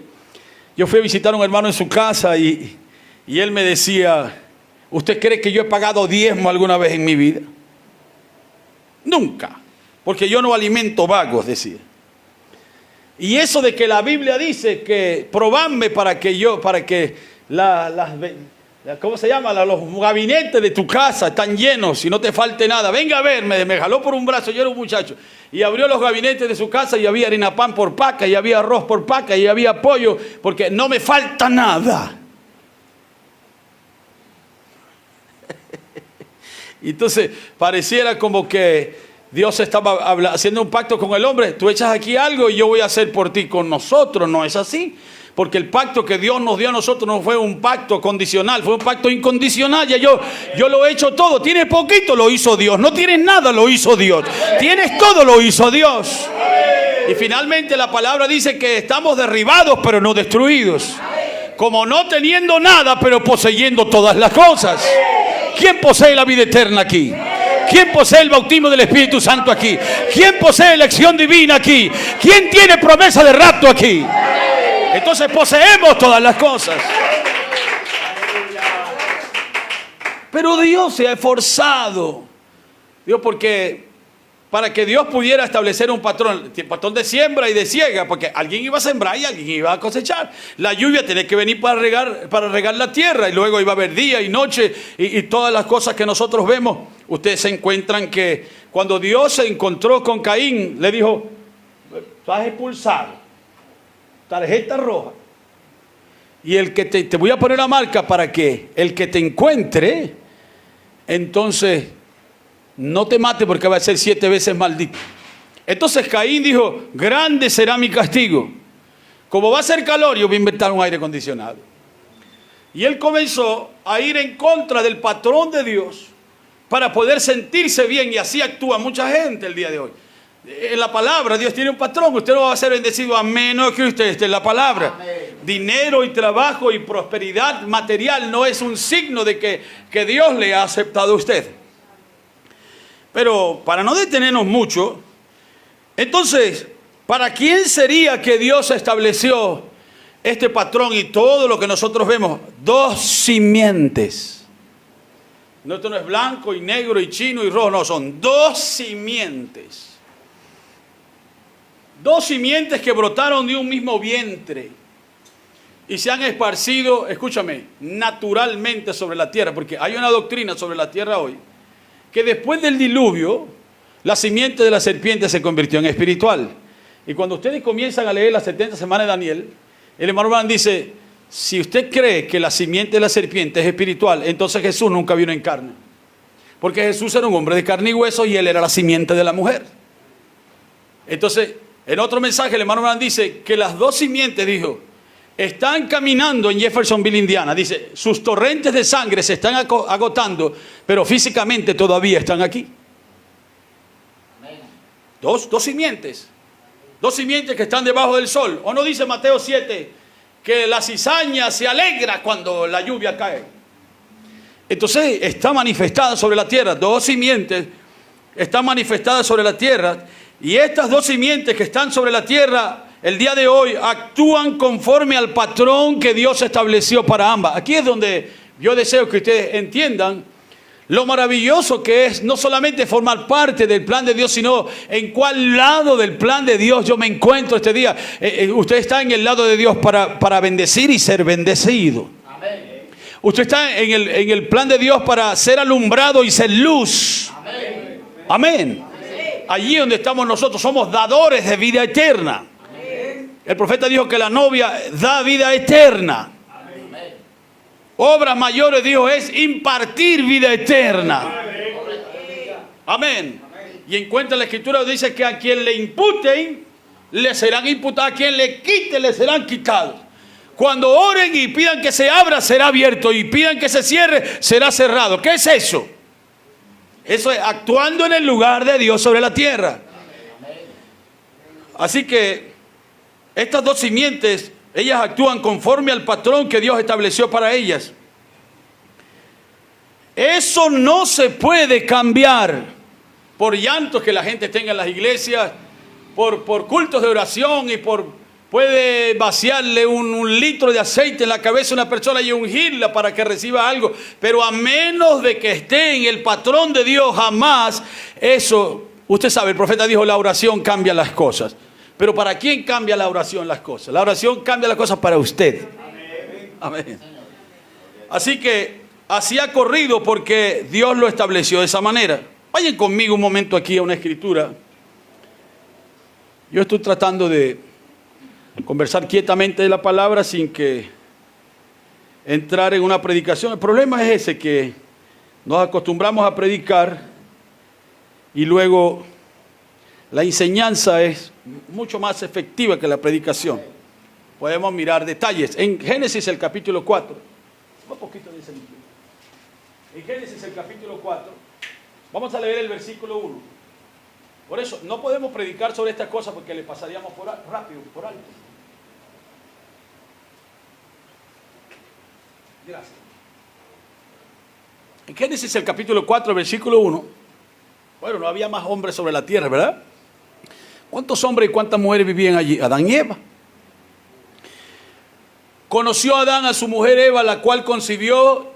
Yo fui a visitar a un hermano en su casa y él me decía, ¿usted cree que yo he pagado diezmo alguna vez en mi vida? Nunca. Porque yo no alimento vagos, decía. Y eso de que la Biblia dice que probadme para que ¿cómo se llama? Los gabinetes de tu casa están llenos y no te falte nada. Venga a ver, me jaló por un brazo, yo era un muchacho. Y abrió los gabinetes de su casa y había harina pan por paca, y había arroz por paca, y había pollo, porque no me falta nada. Y entonces pareciera como que Dios estaba haciendo un pacto con el hombre. Tú echas aquí algo y yo voy a hacer por ti con nosotros. No es así. Porque el pacto que Dios nos dio a nosotros no fue un pacto condicional, fue un pacto incondicional. Ya yo lo he hecho todo. Tienes poquito, lo hizo Dios. No tienes nada, lo hizo Dios. Tienes todo, lo hizo Dios. Y finalmente la palabra dice que estamos derribados pero no destruidos. Como no teniendo nada pero poseyendo todas las cosas. ¿Quién posee la vida eterna aquí? ¿Quién posee el bautismo del Espíritu Santo aquí? ¿Quién posee elección divina aquí? ¿Quién tiene promesa de rapto aquí? Entonces poseemos todas las cosas. Pero Dios se ha esforzado. Dios, porque para que Dios pudiera establecer un patrón de siembra y de siega, porque alguien iba a sembrar y alguien iba a cosechar. La lluvia tenía que venir para regar la tierra, y luego iba a haber día y noche y todas las cosas que nosotros vemos. Ustedes se encuentran que cuando Dios se encontró con Caín, le dijo, estás expulsado, tarjeta roja. Y el que te voy a poner la marca para que el que te encuentre, entonces no te mate porque va a ser 7 veces maldito. Entonces Caín dijo, grande será mi castigo. Como va a ser calor, yo voy a inventar un aire acondicionado. Y él comenzó a ir en contra del patrón de Dios para poder sentirse bien, y así actúa mucha gente el día de hoy. En la palabra, Dios tiene un patrón. Usted no va a ser bendecido a menos que usted esté en la palabra. Amén. Dinero y trabajo y prosperidad material no es un signo de que Dios le ha aceptado a usted. Pero para no detenernos mucho, entonces, ¿para quién sería que Dios estableció este patrón y todo lo que nosotros vemos? 2 simientes. No, esto no es blanco y negro y chino y rojo, no, son 2 simientes. 2 simientes que brotaron de un mismo vientre y se han esparcido, escúchame, naturalmente sobre la tierra, porque hay una doctrina sobre la tierra hoy, que después del diluvio, la simiente de la serpiente se convirtió en espiritual. Y cuando ustedes comienzan a leer las 70 semanas de Daniel, el hermano Branham dice, si usted cree que la simiente de la serpiente es espiritual, entonces Jesús nunca vino en carne. Porque Jesús era un hombre de carne y hueso y él era la simiente de la mujer. Entonces, en otro mensaje el hermano Branham dice que las 2 simientes, dijo, están caminando en Jeffersonville, Indiana. Dice, sus torrentes de sangre se están agotando, pero físicamente todavía están aquí. Dos simientes. 2 simientes que están debajo del sol. ¿O no dice Mateo 7 que la cizaña se alegra cuando la lluvia cae? Entonces está manifestada sobre la tierra. 2 simientes están manifestadas sobre la tierra. Y estas 2 simientes que están sobre la tierra el día de hoy actúan conforme al patrón que Dios estableció para ambas. Aquí es donde yo deseo que ustedes entiendan lo maravilloso que es no solamente formar parte del plan de Dios, sino en cuál lado del plan de Dios yo me encuentro este día. Usted está en el lado de Dios para bendecir y ser bendecido. Amén. Usted está en el plan de Dios para ser alumbrado y ser luz. Amén. Amén. Allí donde estamos nosotros somos dadores de vida eterna. Amén. El profeta dijo que la novia da vida eterna. Obras mayores, dijo, es impartir vida eterna. Amén. Y encuentra la escritura dice que a quien le imputen, le serán imputados. A quien le quite, le serán quitados. Cuando oren y pidan que se abra, será abierto. Y pidan que se cierre, será cerrado. ¿Qué es eso? Eso es actuando en el lugar de Dios sobre la tierra. Así que estas 2 simientes, ellas actúan conforme al patrón que Dios estableció para ellas. Eso no se puede cambiar por llantos que la gente tenga en las iglesias, por cultos de oración y puede vaciarle un litro de aceite en la cabeza a una persona y ungirla para que reciba algo. Pero a menos de que esté en el patrón de Dios, jamás eso. Usted sabe, el profeta dijo, la oración cambia las cosas. Pero ¿para quién cambia la oración las cosas? La oración cambia las cosas para usted. Amén. Así que así ha corrido porque Dios lo estableció de esa manera. Vayan conmigo un momento aquí a una escritura. Yo estoy tratando de conversar quietamente de la palabra sin que entrar en una predicación. El problema es ese, que nos acostumbramos a predicar y luego la enseñanza es mucho más efectiva que la predicación. Podemos mirar detalles. En Génesis el capítulo 4. Un poquito de ese libro. En Génesis el capítulo 4. Vamos a leer el versículo 1. Por eso no podemos predicar sobre estas cosas porque le pasaríamos rápido, por alto. Gracias. En Génesis el capítulo 4, versículo 1. Bueno, no había más hombres sobre la tierra, ¿verdad? ¿Cuántos hombres y cuántas mujeres vivían allí? Adán y Eva. Conoció Adán a su mujer Eva, la cual concibió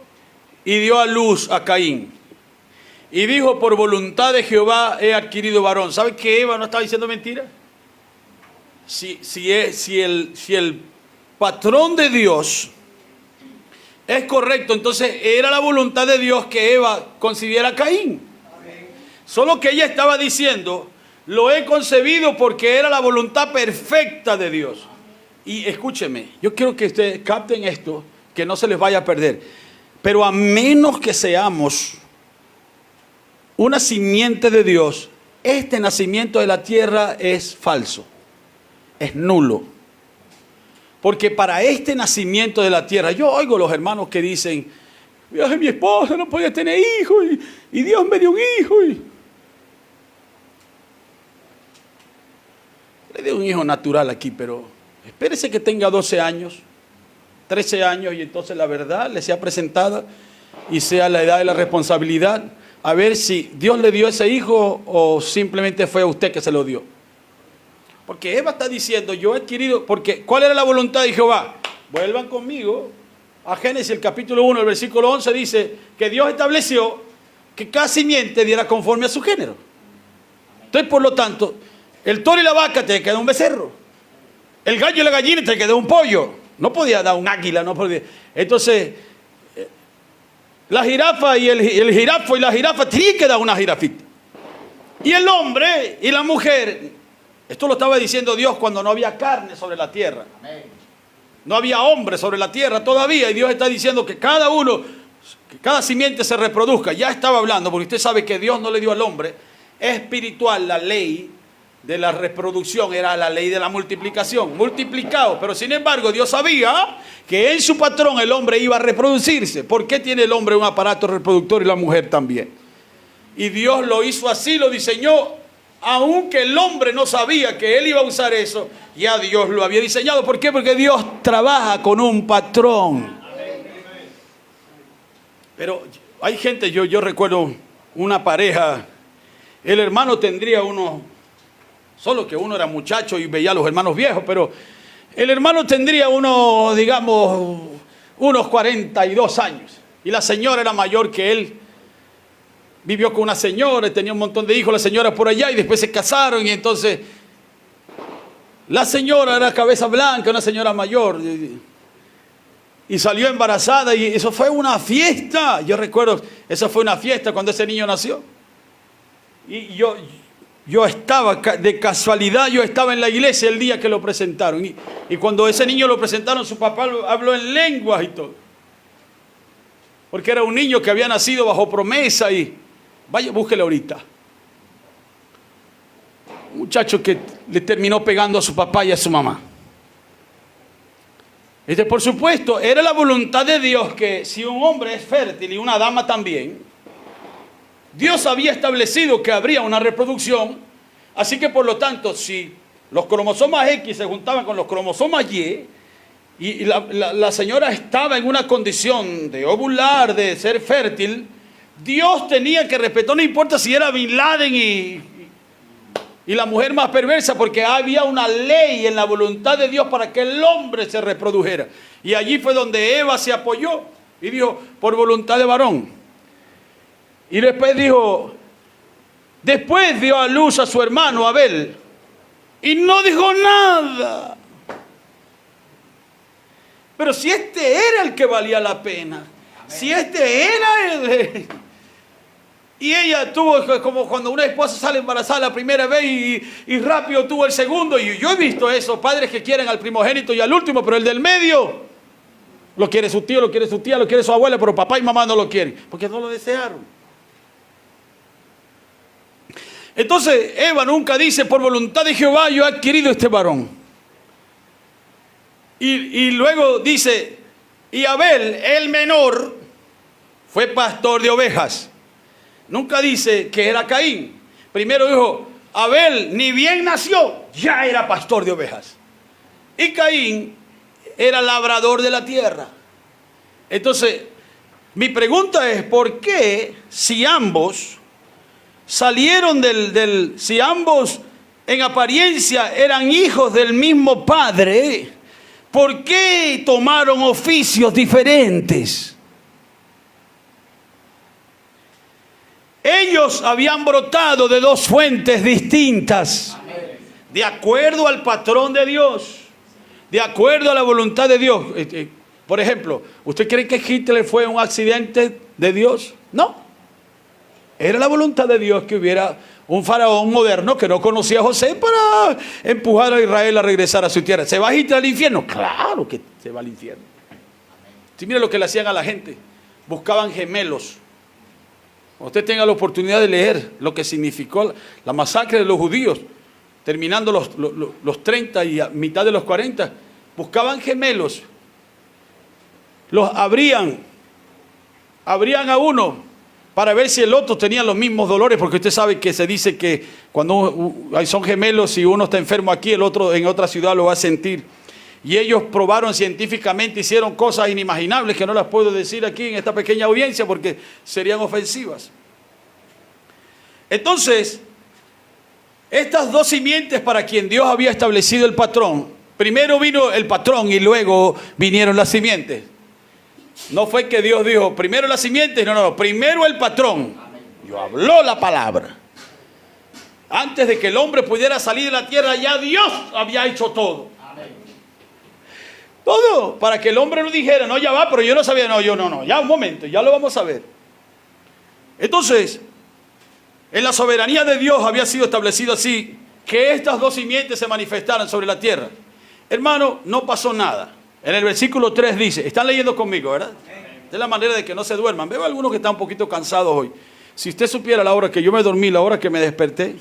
y dio a luz a Caín. Y dijo, por voluntad de Jehová he adquirido varón. ¿Sabe que Eva no estaba diciendo mentira? Si el patrón de Dios es correcto, entonces era la voluntad de Dios que Eva concibiera a Caín. Amén. Solo que ella estaba diciendo, lo he concebido porque era la voluntad perfecta de Dios. Y escúcheme, yo quiero que ustedes capten esto, que no se les vaya a perder. Pero a menos que seamos una simiente de Dios, este nacimiento de la tierra es falso, es nulo. Porque para este nacimiento de la tierra, yo oigo los hermanos que dicen, mi esposa no podía tener hijos y Dios me dio un hijo. Le dio un hijo natural aquí, pero espérese que tenga 12 años, 13 años y entonces la verdad le sea presentada y sea la edad de la responsabilidad, a ver si Dios le dio ese hijo o simplemente fue a usted que se lo dio. Porque Eva está diciendo, yo he adquirido, porque ¿cuál era la voluntad de Jehová? Vuelvan conmigo a Génesis, el capítulo 1, el versículo 11, dice que Dios estableció que cada simiente diera conforme a su género. Entonces, por lo tanto, el toro y la vaca te quedó un becerro. El gallo y la gallina te quedó un pollo. No podía dar un águila, no podía. Entonces, la jirafa y el jirafo y la jirafa tenían que dar una jirafita. Y el hombre y la mujer, esto lo estaba diciendo Dios cuando no había carne sobre la tierra. No había hombre sobre la tierra todavía. Y Dios está diciendo que cada uno, que cada simiente se reproduzca. Ya estaba hablando, porque usted sabe que Dios no le dio al hombre espiritual la ley de la reproducción, era la ley de la multiplicación, multiplicado, pero sin embargo Dios sabía que en su patrón el hombre iba a reproducirse. ¿Por qué tiene el hombre un aparato reproductor y la mujer también? Y Dios lo hizo así, lo diseñó, aunque el hombre no sabía que él iba a usar eso, ya Dios lo había diseñado. ¿Por qué? Porque Dios trabaja con un patrón. Pero hay gente, yo recuerdo una pareja, el hermano tendría solo que uno era muchacho y veía a los hermanos viejos, pero el hermano tendría digamos, unos 42 años. Y la señora era mayor que él. Vivió con una señora, tenía un montón de hijos, la señora por allá, y después se casaron. Y entonces, la señora era cabeza blanca, una señora mayor. Y salió embarazada, y eso fue una fiesta. Yo recuerdo, eso fue una fiesta cuando ese niño nació. Y yo estaba, de casualidad, yo estaba en la iglesia el día que lo presentaron. Y cuando ese niño lo presentaron, su papá habló en lenguas y todo. Porque era un niño que había nacido bajo promesa y... Vaya, búsquelo ahorita. Un muchacho que le terminó pegando a su papá y a su mamá. Por supuesto, era la voluntad de Dios que si un hombre es fértil y una dama también, Dios había establecido que habría una reproducción. Así que por lo tanto, si los cromosomas X se juntaban con los cromosomas Y, y la señora estaba en una condición de ovular, de ser fértil, Dios tenía que respetar, no importa si era Bin Laden y la mujer más perversa, porque había una ley en la voluntad de Dios para que el hombre se reprodujera. Y allí fue donde Eva se apoyó y dijo, por voluntad de varón. Y después dijo, después dio a luz a su hermano Abel y no dijo nada. Pero si este era el que valía la pena, si este era el... Y ella tuvo, como cuando una esposa sale embarazada la primera vez y rápido tuvo el segundo. Y yo he visto eso, padres que quieren al primogénito y al último, pero el del medio lo quiere su tío, lo quiere su tía, lo quiere su abuela, pero papá y mamá no lo quieren, porque no lo desearon. Entonces Eva nunca dice, por voluntad de Jehová yo he adquirido este varón. Y luego dice, y Abel, el menor, fue pastor de ovejas. Nunca dice que era Caín. Primero dijo, Abel ni bien nació, ya era pastor de ovejas. Y Caín era labrador de la tierra. Entonces, mi pregunta es, ¿por qué si ambos salieron si ambos en apariencia eran hijos del mismo padre, ¿por qué tomaron oficios diferentes? Ellos habían brotado de dos fuentes distintas, de acuerdo al patrón de Dios, de acuerdo a la voluntad de Dios. Por ejemplo, ¿usted cree que Hitler fue un accidente de Dios? No. Era la voluntad de Dios que hubiera un faraón moderno que no conocía a José para empujar a Israel a regresar a su tierra. ¿Se va a ir al infierno? Claro que se va al infierno. Si mire lo que le hacían a la gente. Buscaban gemelos. Usted tenga la oportunidad de leer lo que significó la masacre de los judíos, terminando los 30 y a mitad de los 40. Buscaban gemelos. Los abrían a uno para ver si el otro tenía los mismos dolores, porque usted sabe que se dice que cuando son gemelos, si uno está enfermo aquí, el otro en otra ciudad lo va a sentir. Y ellos probaron científicamente, hicieron cosas inimaginables que no las puedo decir aquí en esta pequeña audiencia porque serían ofensivas. Entonces, estas dos simientes para quien Dios había establecido el patrón, primero vino el patrón y luego vinieron las simientes. No fue que Dios dijo, primero las simientes, no, primero el patrón. Dios habló la palabra. Antes de que el hombre pudiera salir de la tierra, ya Dios había hecho todo. Todo, para que el hombre no dijera, no, ya va, pero yo no sabía, no, ya un momento, ya lo vamos a ver. Entonces, en la soberanía de Dios había sido establecido así, que estas dos simientes se manifestaran sobre la tierra. Hermano, no pasó nada. En el versículo 3 dice, están leyendo conmigo, ¿verdad? De la manera de que no se duerman. Veo algunos que están un poquito cansados hoy. Si usted supiera la hora que yo me dormí, la hora que me desperté.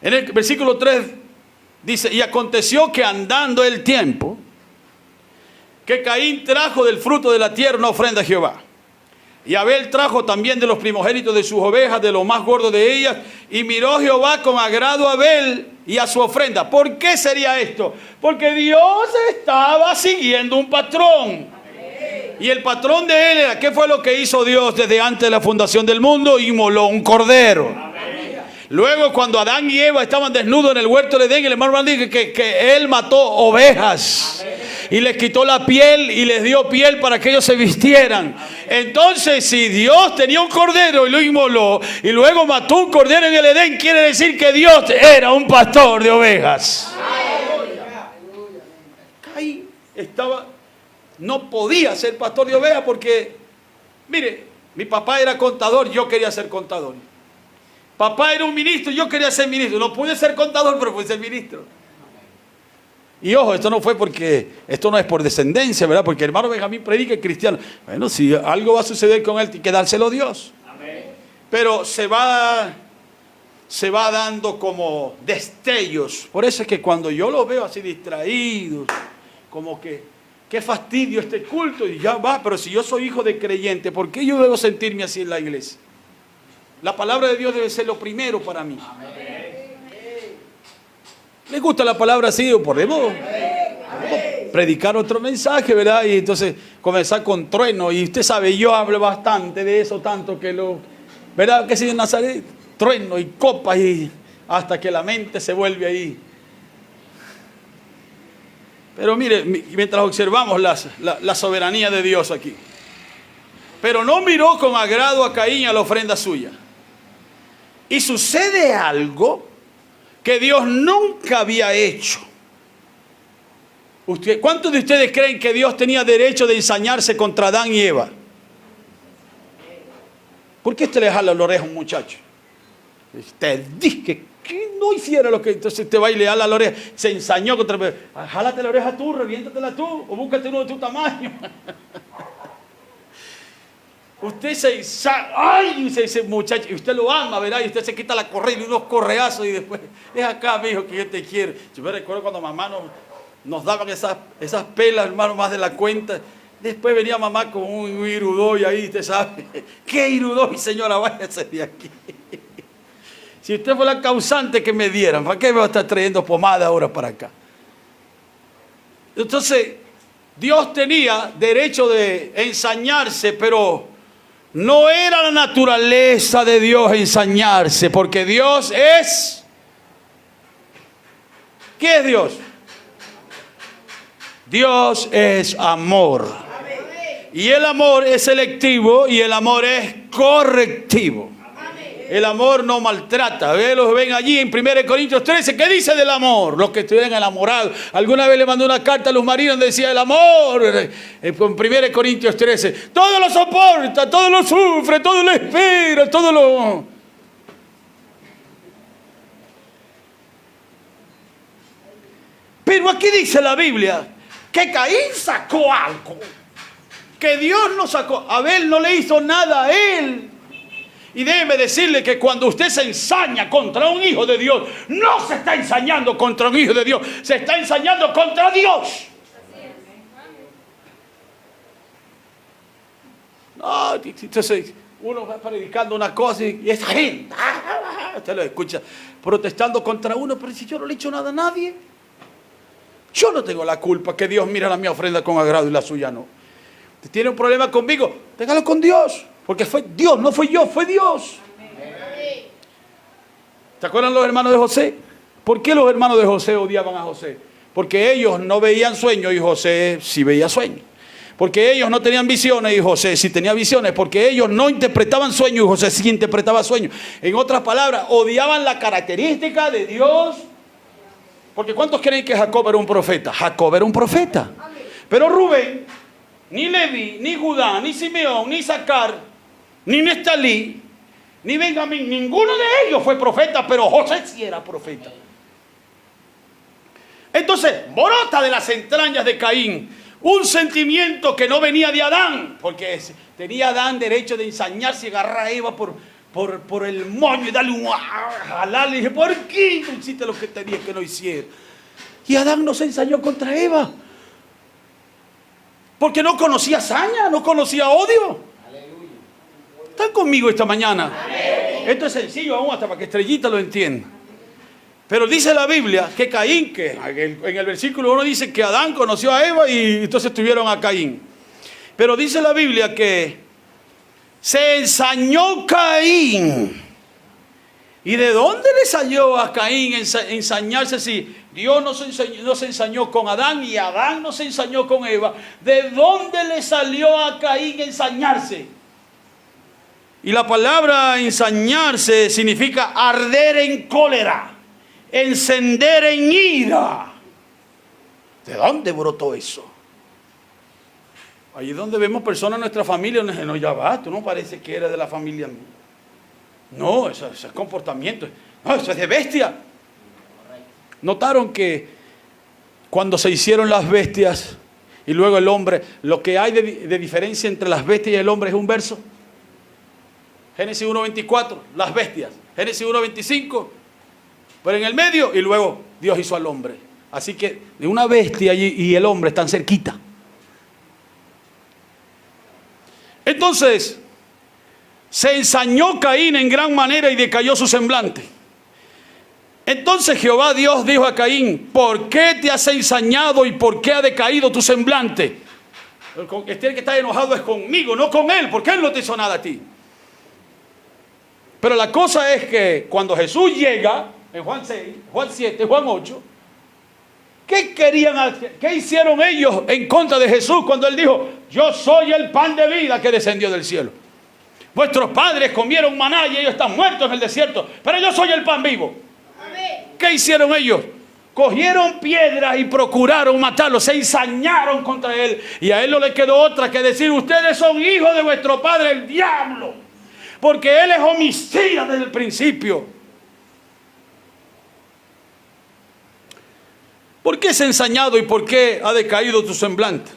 En el versículo 3 dice, y aconteció que andando el tiempo, que Caín trajo del fruto de la tierra una ofrenda a Jehová. Y Abel trajo también de los primogénitos de sus ovejas, de lo más gordo de ellas. Y miró Jehová con agrado a Abel y a su ofrenda. ¿Por qué sería esto? Porque Dios estaba siguiendo un patrón. Y el patrón de él era, ¿qué fue lo que hizo Dios desde antes de la fundación del mundo? Inmoló un cordero. Luego, cuando Adán y Eva estaban desnudos en el huerto de Edén, el hermano dice que él mató ovejas. Y les quitó la piel y les dio piel para que ellos se vistieran. Entonces, si Dios tenía un cordero y lo inmoló, y luego mató un cordero en el Edén, quiere decir que Dios era un pastor de ovejas. Caín no podía ser pastor de ovejas porque, mire, mi papá era contador, yo quería ser contador. Papá era un ministro, yo quería ser ministro. No pude ser contador, pero pude ser ministro. Y ojo, esto no es por descendencia, ¿verdad? Porque el hermano Benjamín predica el cristiano. Bueno, si algo va a suceder con él, tiene que dárselo a Dios. Amén. Pero se va dando como destellos. Por eso es que cuando yo lo veo así distraídos, como que, qué fastidio este culto, y ya va, pero si yo soy hijo de creyente, ¿por qué yo debo sentirme así en la iglesia? La palabra de Dios debe ser lo primero para mí. Amén. ¿Les gusta la palabra así? ¿O podemos predicar otro mensaje, verdad? Y entonces comenzar con trueno. Y usted sabe, yo hablo bastante de eso, tanto que ¿verdad? Que si en Nazaret, trueno y copas y hasta que la mente se vuelve ahí. Pero mire, mientras observamos la soberanía de Dios aquí. Pero no miró con agrado a Caín a la ofrenda suya. Y sucede algo que Dios nunca había hecho. ¿Cuántos de ustedes creen que Dios tenía derecho de ensañarse contra Adán y Eva? ¿Por qué usted le jala la oreja a un muchacho? Te dije que no hiciera lo que... Entonces te va y le jala la oreja. Se ensañó contra... Jálate la oreja tú, reviéntatela tú, o búscate uno de tu tamaño. Usted ese muchacho, y usted lo ama, ¿verdad? Y usted se quita la correa y unos correazos y después, es acá, mi hijo, que yo te quiero. Yo me recuerdo cuando mamá nos daban esas pelas, hermano, más de la cuenta. Después venía mamá con un irudoy ahí, usted sabe. ¿Qué irudoy, señora? Váyase de aquí. Si usted fue la causante que me dieran, ¿para qué me va a estar trayendo pomada ahora para acá? Entonces, Dios tenía derecho de ensañarse, pero no era la naturaleza de Dios ensañarse, porque Dios es... ¿Qué es Dios? Dios es amor. Y el amor es selectivo y el amor es correctivo. El amor no maltrata. Los ven allí en 1 Corintios 13. ¿Qué dice del amor? Los que estuvieran enamorados. Alguna vez le mandó una carta a los maridos donde decía el amor. En 1 Corintios 13. Todo lo soporta, todo lo sufre, todo lo espera, todo lo... Pero aquí dice la Biblia que Caín sacó algo. Que Dios no sacó. Abel no le hizo nada a él. Y déjeme decirle que cuando usted se ensaña contra un hijo de Dios, no se está ensañando contra un hijo de Dios, se está ensañando contra Dios. No, entonces uno va predicando una cosa y esa gente, usted lo escucha protestando contra uno, pero si yo no le he hecho nada a nadie, yo no tengo la culpa que Dios mira la mi ofrenda con agrado y la suya no. Usted tiene un problema conmigo, téngalo con Dios. Porque fue Dios, no fui yo, fue Dios. ¿Se acuerdan los hermanos de José? ¿Por qué los hermanos de José odiaban a José? Porque ellos no veían sueños y José sí veía sueños. Porque ellos no tenían visiones y José sí tenía visiones. Porque ellos no interpretaban sueños y José sí interpretaba sueños. En otras palabras, odiaban la característica de Dios. Porque ¿cuántos creen que Jacob era un profeta? Jacob era un profeta. Pero Rubén, ni Leví, ni Judá, ni Simeón, ni Isaacar, ni Neftalí, ni Benjamín, ninguno de ellos fue profeta, pero José sí era profeta. Entonces, brota de las entrañas de Caín un sentimiento que no venía de Adán, porque tenía Adán derecho de ensañarse y agarrar a Eva por el moño y darle un jalar. Le dije, ¿por qué no hiciste lo que te dije que no hiciera? Y Adán no se ensañó contra Eva, porque no conocía saña, no conocía odio. ¿Están conmigo esta mañana? Amén. Esto es sencillo aún hasta para que Estrellita lo entienda. Pero dice la Biblia que Caín, que en el versículo 1 dice que Adán conoció a Eva y entonces tuvieron a Caín. Pero dice la Biblia que se ensañó Caín. ¿Y de dónde le salió a Caín ensañarse si Dios no se ensañó con Adán y Adán no se ensañó con Eva? ¿De dónde le salió a Caín ensañarse? Y la palabra ensañarse significa arder en cólera, encender en ira. ¿De dónde brotó eso? Ahí es donde vemos personas en nuestra familia, no, ya va, tú no parece que eres de la familia mía. No, eso es comportamiento. No, eso es de bestia. ¿Notaron que cuando se hicieron las bestias y luego el hombre, lo que hay de diferencia entre las bestias y el hombre es un verso? Génesis 1:24, las bestias. Génesis 1:25, pero en el medio, y luego Dios hizo al hombre. Así que de una bestia y el hombre están cerquita. Entonces, se ensañó Caín en gran manera y decayó su semblante. Entonces Jehová Dios dijo a Caín, ¿por qué te has ensañado y por qué ha decaído tu semblante? El que está enojado es conmigo, no con él, porque él no te hizo nada a ti. Pero la cosa es que cuando Jesús llega, en Juan 6, Juan 7, Juan 8, ¿qué hicieron ellos en contra de Jesús cuando Él dijo, yo soy el pan de vida que descendió del cielo? Vuestros padres comieron maná y ellos están muertos en el desierto, pero yo soy el pan vivo. Amén. ¿Qué hicieron ellos? Cogieron piedras y procuraron matarlo, se ensañaron contra Él. Y a Él no le quedó otra que decir, ustedes son hijos de vuestro padre el diablo. Porque él es homicida desde el principio. ¿Por qué es ensañado y por qué ha decaído tu semblante?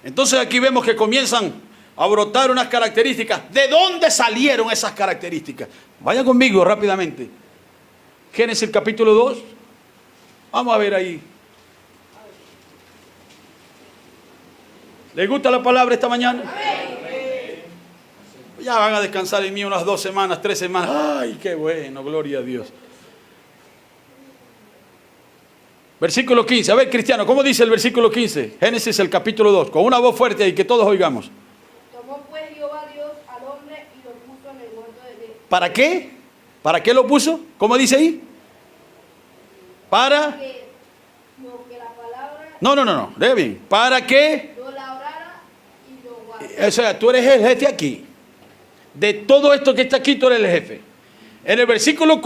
Entonces aquí vemos que comienzan a brotar unas características. ¿De dónde salieron esas características? Vaya conmigo rápidamente. Génesis capítulo 2. Vamos a ver ahí. ¿Les gusta la palabra esta mañana? Ya van a descansar en mí unas 2 semanas, 3 semanas. ¡Ay, qué bueno! Gloria a Dios. Versículo 15. A ver, Cristiano, ¿cómo dice el versículo 15? Génesis, el capítulo 2. Con una voz fuerte y que todos oigamos. Tomó pues Jehová Dios al hombre y lo puso en el huerto de Edén. ¿Para qué? ¿Para qué lo puso? ¿Cómo dice ahí? Para... que la palabra... No. Lee bien. ¿Para qué? Lo labrara y lo guardara. O sea, tú eres el jefe aquí. De todo esto que está aquí, tú eres el jefe. En el versículo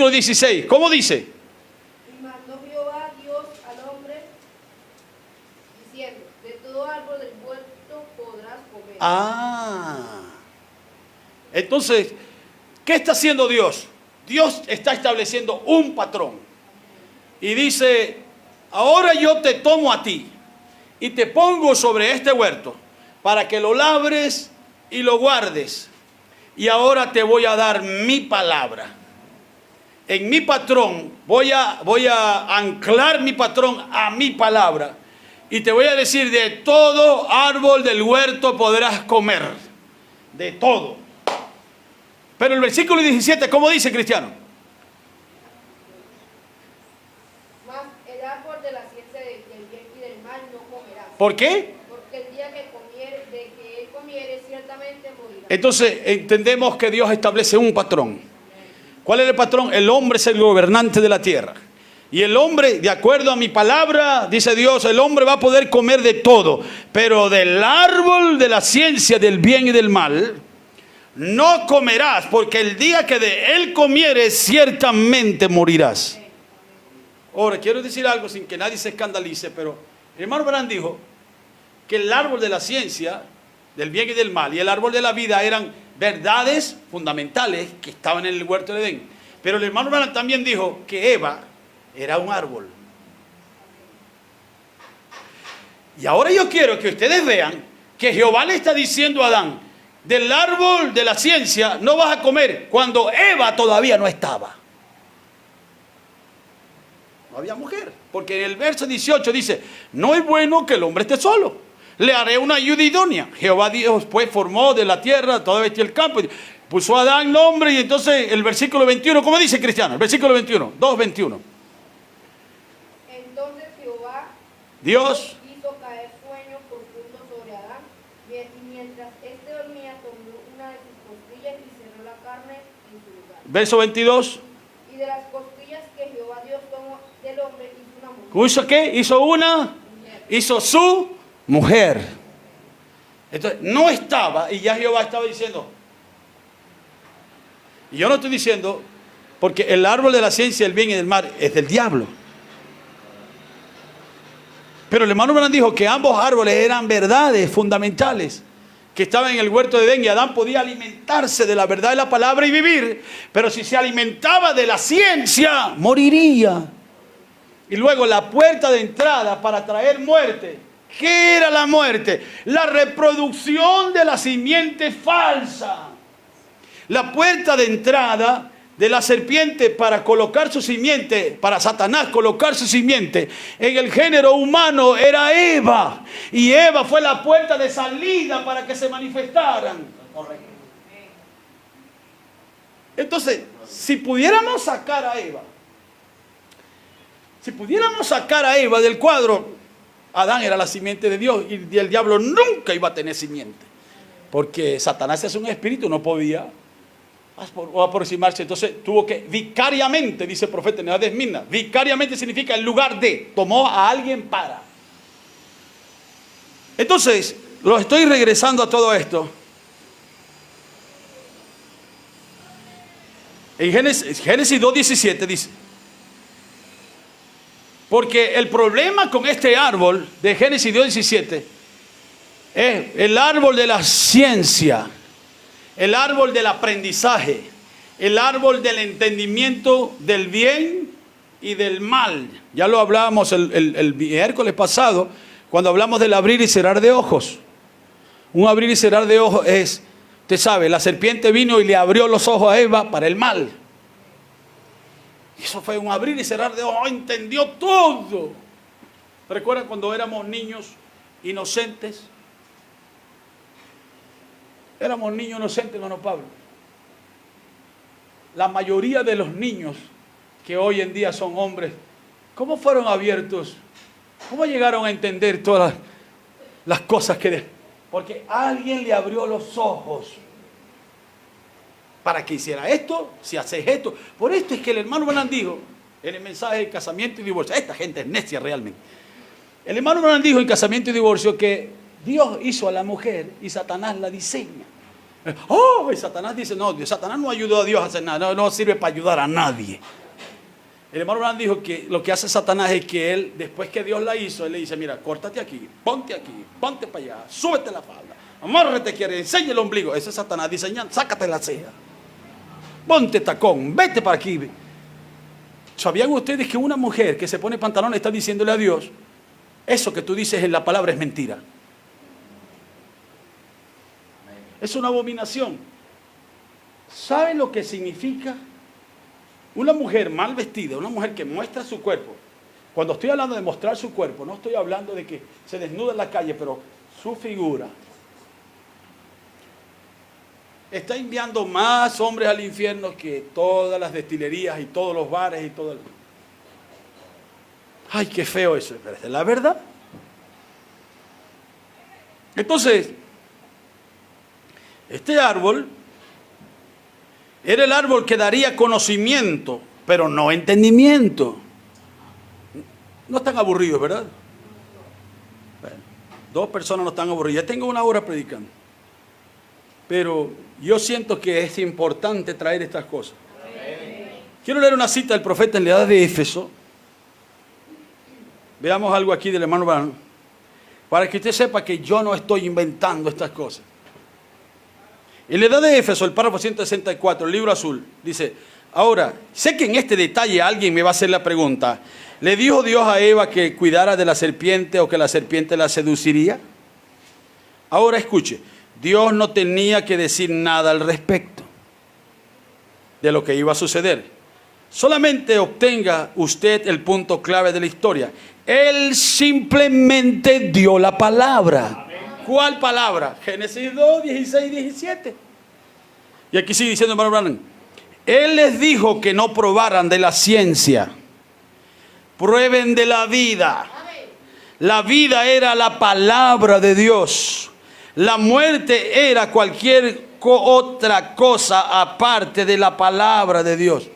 16, ¿cómo dice? Y mandó Jehová Dios al hombre, diciendo, de todo árbol del huerto podrás comer. Entonces, ¿qué está haciendo Dios? Dios está estableciendo un patrón. Y dice, ahora yo te tomo a ti y te pongo sobre este huerto para que lo labres y lo guardes. Y ahora te voy a dar mi palabra. En mi patrón, voy a anclar mi patrón a mi palabra. Y te voy a decir, de todo árbol del huerto podrás comer. De todo. Pero el versículo 17, ¿cómo dice, Cristiano? Mas el árbol de la ciencia del bien y del mal no comerás. ¿Por qué? Porque el día de que él comiere, ciertamente morirá. Entonces entendemos que Dios establece un patrón. ¿Cuál es el patrón? El hombre es el gobernante de la tierra. Y el hombre, de acuerdo a mi palabra, dice Dios, el hombre va a poder comer de todo. Pero del árbol de la ciencia del bien y del mal no comerás, porque el día que de él comieres, ciertamente morirás. Ahora, quiero decir algo sin que nadie se escandalice, pero el hermano Branham dijo que el árbol de la ciencia del bien y del mal y el árbol de la vida eran verdades fundamentales que estaban en el huerto de Edén. Pero el hermano Branham también dijo que Eva era un árbol. Y ahora yo quiero que ustedes vean que Jehová le está diciendo a Adán, del árbol de la ciencia no vas a comer, cuando Eva todavía no estaba. No había mujer, porque en el verso 18 dice, no es bueno que el hombre esté solo, le haré una ayuda idónea. Jehová Dios pues formó de la tierra toda bestia del campo, puso a Adán nombre. Y entonces el versículo 21, ¿cómo dice, Cristiano? El versículo 21, 2:21. Entonces Jehová Dios hizo caer sueño profundo sobre Adán, y mientras éste dormía tomó una de sus costillas y cerró la carne en su lugar. verso 22. Y de las costillas que Jehová Dios tomó del hombre hizo una mujer. ¿Hizo qué? Hizo una, hizo su mujer. Entonces no estaba, y ya Jehová estaba diciendo, y yo no estoy diciendo, porque el árbol de la ciencia del bien y del mal es del diablo. Pero el hermano Branham dijo que ambos árboles eran verdades fundamentales que estaban en el huerto de Edén, y Adán podía alimentarse de la verdad de la palabra y vivir, pero si se alimentaba de la ciencia, moriría. Y luego la puerta de entrada para traer muerte. ¿Qué era la muerte? La reproducción de la simiente falsa. La puerta de entrada de la serpiente para colocar su simiente, para Satanás colocar su simiente en el género humano, era Eva. Y Eva fue la puerta de salida para que se manifestaran. Entonces, si pudiéramos sacar a Eva del cuadro, Adán era la simiente de Dios y el diablo nunca iba a tener simiente. Porque Satanás es un espíritu, no podía aproximarse. Entonces tuvo que vicariamente, dice el profeta Nead Esmina, vicariamente significa en lugar de, tomó a alguien para. Entonces, lo estoy regresando a todo esto. En Génesis 2:17 dice, porque el problema con este árbol de Génesis 2:17 es el árbol de la ciencia, el árbol del aprendizaje, el árbol del entendimiento del bien y del mal. Ya lo hablábamos el miércoles pasado, cuando hablamos del abrir y cerrar de ojos. Un abrir y cerrar de ojos es, usted sabe, la serpiente vino y le abrió los ojos a Eva para el mal. Eso fue un abrir y cerrar de ojos, entendió todo. ¿Recuerdan cuando éramos niños inocentes? Éramos niños inocentes, hermano Pablo. La mayoría de los niños que hoy en día son hombres, ¿cómo fueron abiertos? ¿Cómo llegaron a entender todas las cosas que... Porque alguien le abrió los ojos para que hiciera esto, si haces esto. Por esto es que el hermano Branham dijo en el mensaje de casamiento y divorcio, esta gente es necia realmente. El hermano Branham dijo en casamiento y divorcio que Dios hizo a la mujer y Satanás la diseña. Oh, y Satanás dice, no, Satanás no ayudó a Dios a hacer nada, no sirve para ayudar a nadie. El hermano Branham dijo que lo que hace Satanás es que él, después que Dios la hizo, él le dice, mira, córtate aquí, ponte para allá, súbete la falda, amárrate, quiere, enseña el ombligo. Ese es Satanás diseñando, sácate la ceja, ponte tacón, vete para aquí. ¿Sabían ustedes que una mujer que se pone pantalón está diciéndole a Dios, eso que tú dices en la palabra es mentira? Es una abominación. ¿Saben lo que significa una mujer mal vestida, una mujer que muestra su cuerpo? Cuando estoy hablando de mostrar su cuerpo, no estoy hablando de que se desnuda en la calle, pero su figura está enviando más hombres al infierno que todas las destilerías y todos los bares y todo el... Ay, qué feo eso, pero es la verdad. Entonces, este árbol era el árbol que daría conocimiento, pero no entendimiento. No están aburridos, ¿verdad? Bueno, 2 personas no están aburridas. Ya tengo 1 hora predicando. Pero yo siento que es importante traer estas cosas. Quiero leer una cita del profeta en la edad de Éfeso. Veamos algo aquí del hermano Branham, para que usted sepa que yo no estoy inventando estas cosas. En la edad de Éfeso, el párrafo 164, el libro azul, dice, ahora, sé que en este detalle alguien me va a hacer la pregunta, ¿le dijo Dios a Eva que cuidara de la serpiente o que la serpiente la seduciría? Ahora escuche, Dios no tenía que decir nada al respecto de lo que iba a suceder. Solamente obtenga usted el punto clave de la historia. Él simplemente dio la palabra. ¿Cuál palabra? Génesis 2, 16, 17. Y aquí sigue diciendo hermano Branham, Él les dijo que no probaran de la ciencia, prueben de la vida. La vida era la palabra de Dios. La muerte era cualquier otra cosa aparte de la palabra de Dios.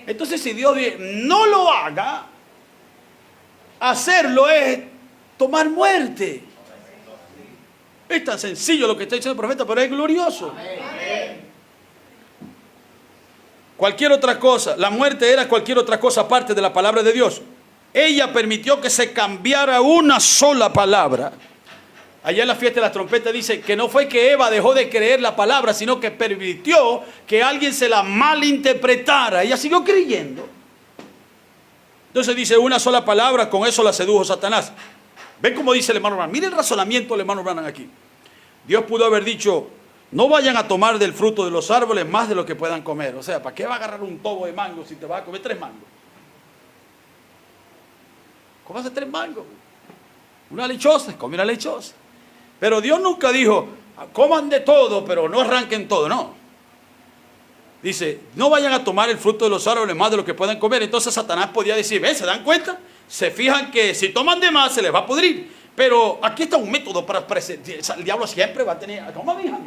Entonces, si Dios dice, no lo haga, hacerlo es tomar muerte. Es tan sencillo lo que está diciendo el profeta, pero es glorioso. Cualquier otra cosa, la muerte era cualquier otra cosa aparte de la palabra de Dios. Ella permitió que se cambiara una sola palabra. Allá en la fiesta de las trompetas dice que no fue que Eva dejó de creer la palabra, sino que permitió que alguien se la malinterpretara. Ella siguió creyendo. Entonces dice una sola palabra, con eso la sedujo Satanás. ¿Ven cómo dice el hermano Branham? Mire el razonamiento del hermano Branham aquí. Dios pudo haber dicho, no vayan a tomar del fruto de los árboles más de lo que puedan comer. O sea, ¿para qué va a agarrar un tobo de mango si te vas a comer 3 mangos? Cómase 3 mangos. Una lechosa, come una lechosa. Pero Dios nunca dijo, coman de todo, pero no arranquen todo, no. Dice, no vayan a tomar el fruto de los árboles más de lo que puedan comer. Entonces Satanás podía decir, ¿ven? ¿Se dan cuenta? Se fijan que si toman de más se les va a pudrir. Pero aquí está un método para el diablo siempre va a tener, toma, hija.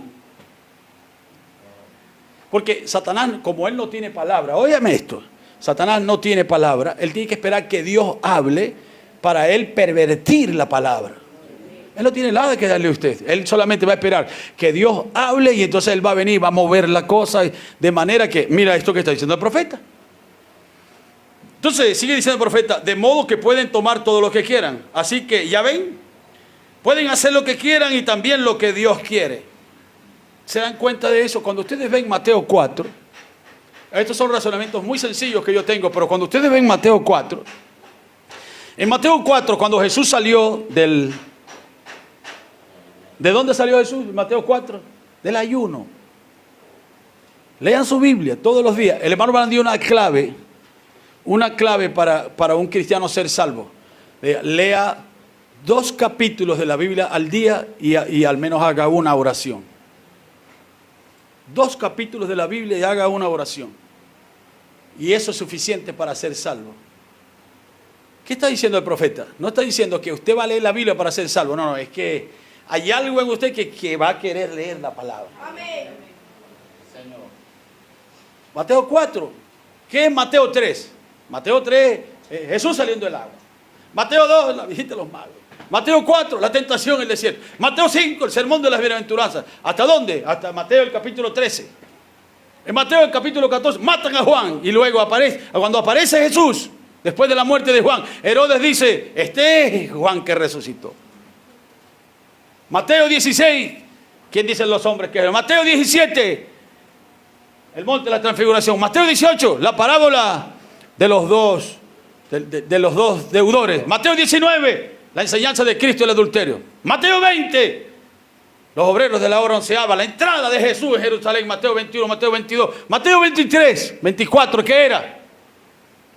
Porque Satanás, como él no tiene palabra, óyame esto, Satanás no tiene palabra, él tiene que esperar que Dios hable para él pervertir la palabra. Él no tiene nada que darle a usted. Él solamente va a esperar que Dios hable y entonces él va a venir, va a mover la cosa de manera que, mira esto que está diciendo el profeta. Entonces sigue diciendo el profeta, de modo que pueden tomar todo lo que quieran. Así que, ya ven, pueden hacer lo que quieran y también lo que Dios quiere. ¿Se dan cuenta de eso? Cuando ustedes ven Mateo 4, estos son razonamientos muy sencillos que yo tengo, pero cuando ustedes ven Mateo 4, en Mateo 4, cuando Jesús salió del... ¿De dónde salió Jesús? Mateo 4, del ayuno. Lean su Biblia todos los días. El hermano Branham dio una clave para un cristiano ser salvo. Lea 2 capítulos de la Biblia al día y al menos haga una oración. 2 capítulos de la Biblia y haga una oración. Y eso es suficiente para ser salvo. ¿Qué está diciendo el profeta? No está diciendo que usted va a leer la Biblia para ser salvo. No, es que hay algo en usted que va a querer leer la palabra. Amén. Señor. Mateo 4. ¿Qué es Mateo 3? Mateo 3, Jesús saliendo del agua. Mateo 2, la visita de los magos. Mateo 4, la tentación en el desierto. Mateo 5, el sermón de las bienaventuranzas. ¿Hasta dónde? Hasta Mateo el capítulo 13. En Mateo el capítulo 14 matan a Juan y luego cuando aparece Jesús, después de la muerte de Juan, Herodes dice, este es Juan que resucitó. Mateo 16, ¿quién dicen los hombres que es? Mateo 17, el monte de la transfiguración. Mateo 18, la parábola de los dos deudores. Mateo 19, la enseñanza de Cristo y el adulterio. Mateo 20, los obreros de la hora onceava, la entrada de Jesús en Jerusalén. Mateo 21, Mateo 22, Mateo 23, 24, ¿qué era?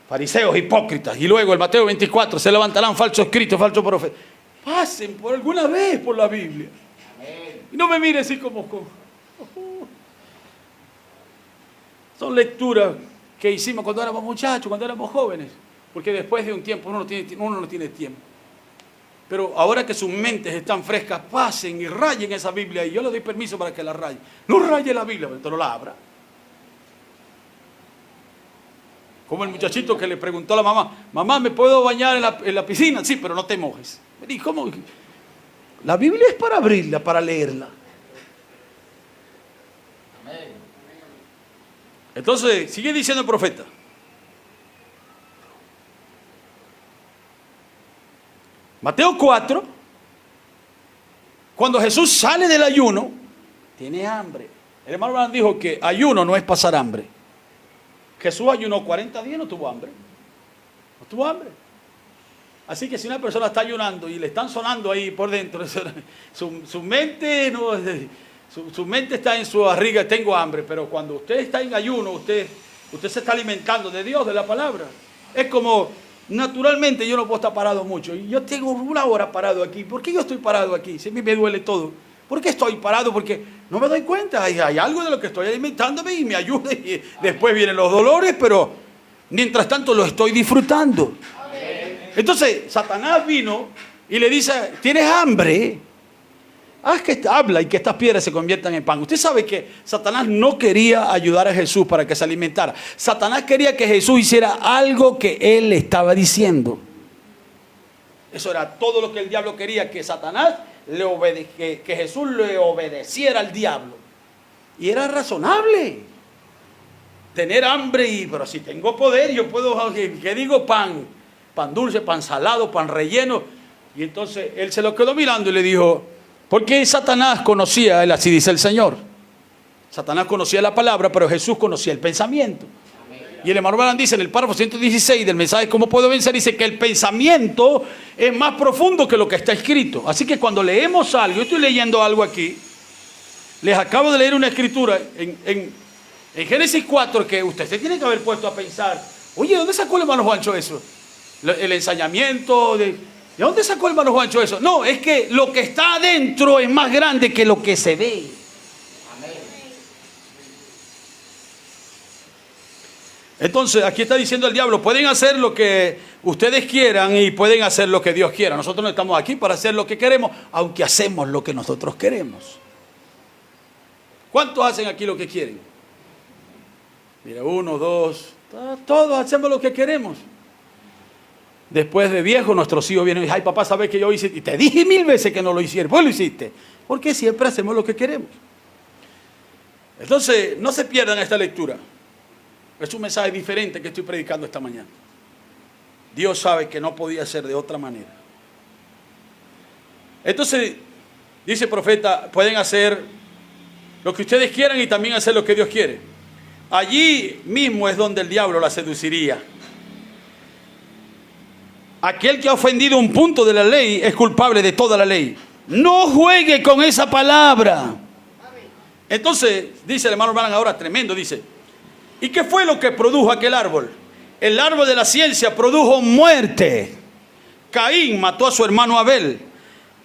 Fariseos hipócritas. Y luego el Mateo 24, se levantarán falsos cristos, falsos profetas. Pasen por alguna vez por la Biblia. Y no me miren así como... Son lecturas que hicimos cuando éramos muchachos, cuando éramos jóvenes. Porque después de un tiempo uno no tiene tiempo. Pero ahora que sus mentes están frescas, pasen y rayen esa Biblia. Y yo le doy permiso para que la raye. No raye la Biblia, pero no la abra. Como el muchachito que le preguntó a la mamá, mamá, ¿me puedo bañar en la piscina? Sí, pero no te mojes. ¿Y cómo? La Biblia es para abrirla, para leerla. Entonces, sigue diciendo el profeta. Mateo 4, cuando Jesús sale del ayuno, tiene hambre. El hermano Branham dijo que ayuno no es pasar hambre. Jesús ayunó 40 días y no tuvo hambre. No tuvo hambre. Así que si una persona está ayunando y le están sonando ahí por dentro, su mente está en su barriga, tengo hambre. Pero cuando usted está en ayuno, usted se está alimentando de Dios, de la palabra. Es como, naturalmente yo no puedo estar parado mucho. Y yo tengo una hora parado aquí. ¿Por qué yo estoy parado aquí? Si a mí me duele todo. ¿Por qué estoy parado? Porque no me doy cuenta. Hay algo de lo que estoy alimentándome y me ayuda. Y después vienen los dolores, pero mientras tanto lo estoy disfrutando. Entonces Satanás vino y le dice, ¿tienes hambre? Haz que habla y que estas piedras se conviertan en pan. Usted sabe que Satanás no quería ayudar a Jesús para que se alimentara. Satanás quería que Jesús hiciera algo que él le estaba diciendo. Eso era todo lo que el diablo quería, que Satanás que Jesús le obedeciera al diablo. Y era razonable tener hambre, pero si tengo poder yo puedo, ¿qué digo? Pan dulce, pan salado, pan relleno. Y entonces él se lo quedó mirando y le dijo, porque Satanás conocía, él así dice el Señor, Satanás conocía la palabra, pero Jesús conocía el pensamiento. Y el hermano Branham dice en el párrafo 116 del mensaje ¿Cómo puedo vencer? Dice que el pensamiento es más profundo que lo que está escrito. Así que cuando leemos algo, yo estoy leyendo algo aquí, les acabo de leer una escritura en Génesis 4 que usted se tiene que haber puesto a pensar, oye, ¿dónde sacó el hermano Juancho eso? El ensañamiento, ¿de dónde sacó el hermano Juancho eso? No, es que lo que está adentro es más grande que lo que se ve. Entonces, aquí está diciendo el diablo, pueden hacer lo que ustedes quieran y pueden hacer lo que Dios quiera. Nosotros no estamos aquí para hacer lo que queremos, aunque hacemos lo que nosotros queremos. ¿Cuántos hacen aquí lo que quieren? Mira, 1, 2, todos hacemos lo que queremos. Después de viejo, nuestros hijos vienen y dicen, ay papá, ¿sabes que yo hice? Y te dije 1000 veces que no lo hicieras. Vos lo hiciste. Porque siempre hacemos lo que queremos. Entonces, no se pierdan esta lectura. Es un mensaje diferente que estoy predicando esta mañana. Dios sabe que no podía ser de otra manera. Entonces, dice el profeta, pueden hacer lo que ustedes quieran y también hacer lo que Dios quiere. Allí mismo es donde el diablo la seduciría. Aquel que ha ofendido un punto de la ley es culpable de toda la ley. No juegue con esa palabra. Entonces, dice el hermano Branham ahora, tremendo, dice, ¿y qué fue lo que produjo aquel árbol? El árbol de la ciencia produjo muerte. Caín mató a su hermano Abel.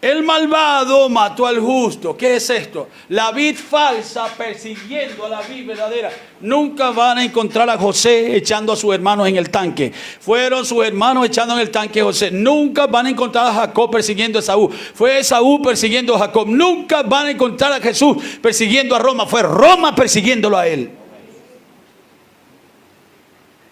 El malvado mató al justo. ¿Qué es esto? La vid falsa persiguiendo a la vid verdadera. Nunca van a encontrar a José echando a sus hermanos en el tanque. Fueron sus hermanos echando en el tanque a José. Nunca van a encontrar a Jacob persiguiendo a Esaú. Fue Esaú persiguiendo a Jacob. Nunca van a encontrar a Jesús persiguiendo a Roma. Fue Roma persiguiéndolo a él.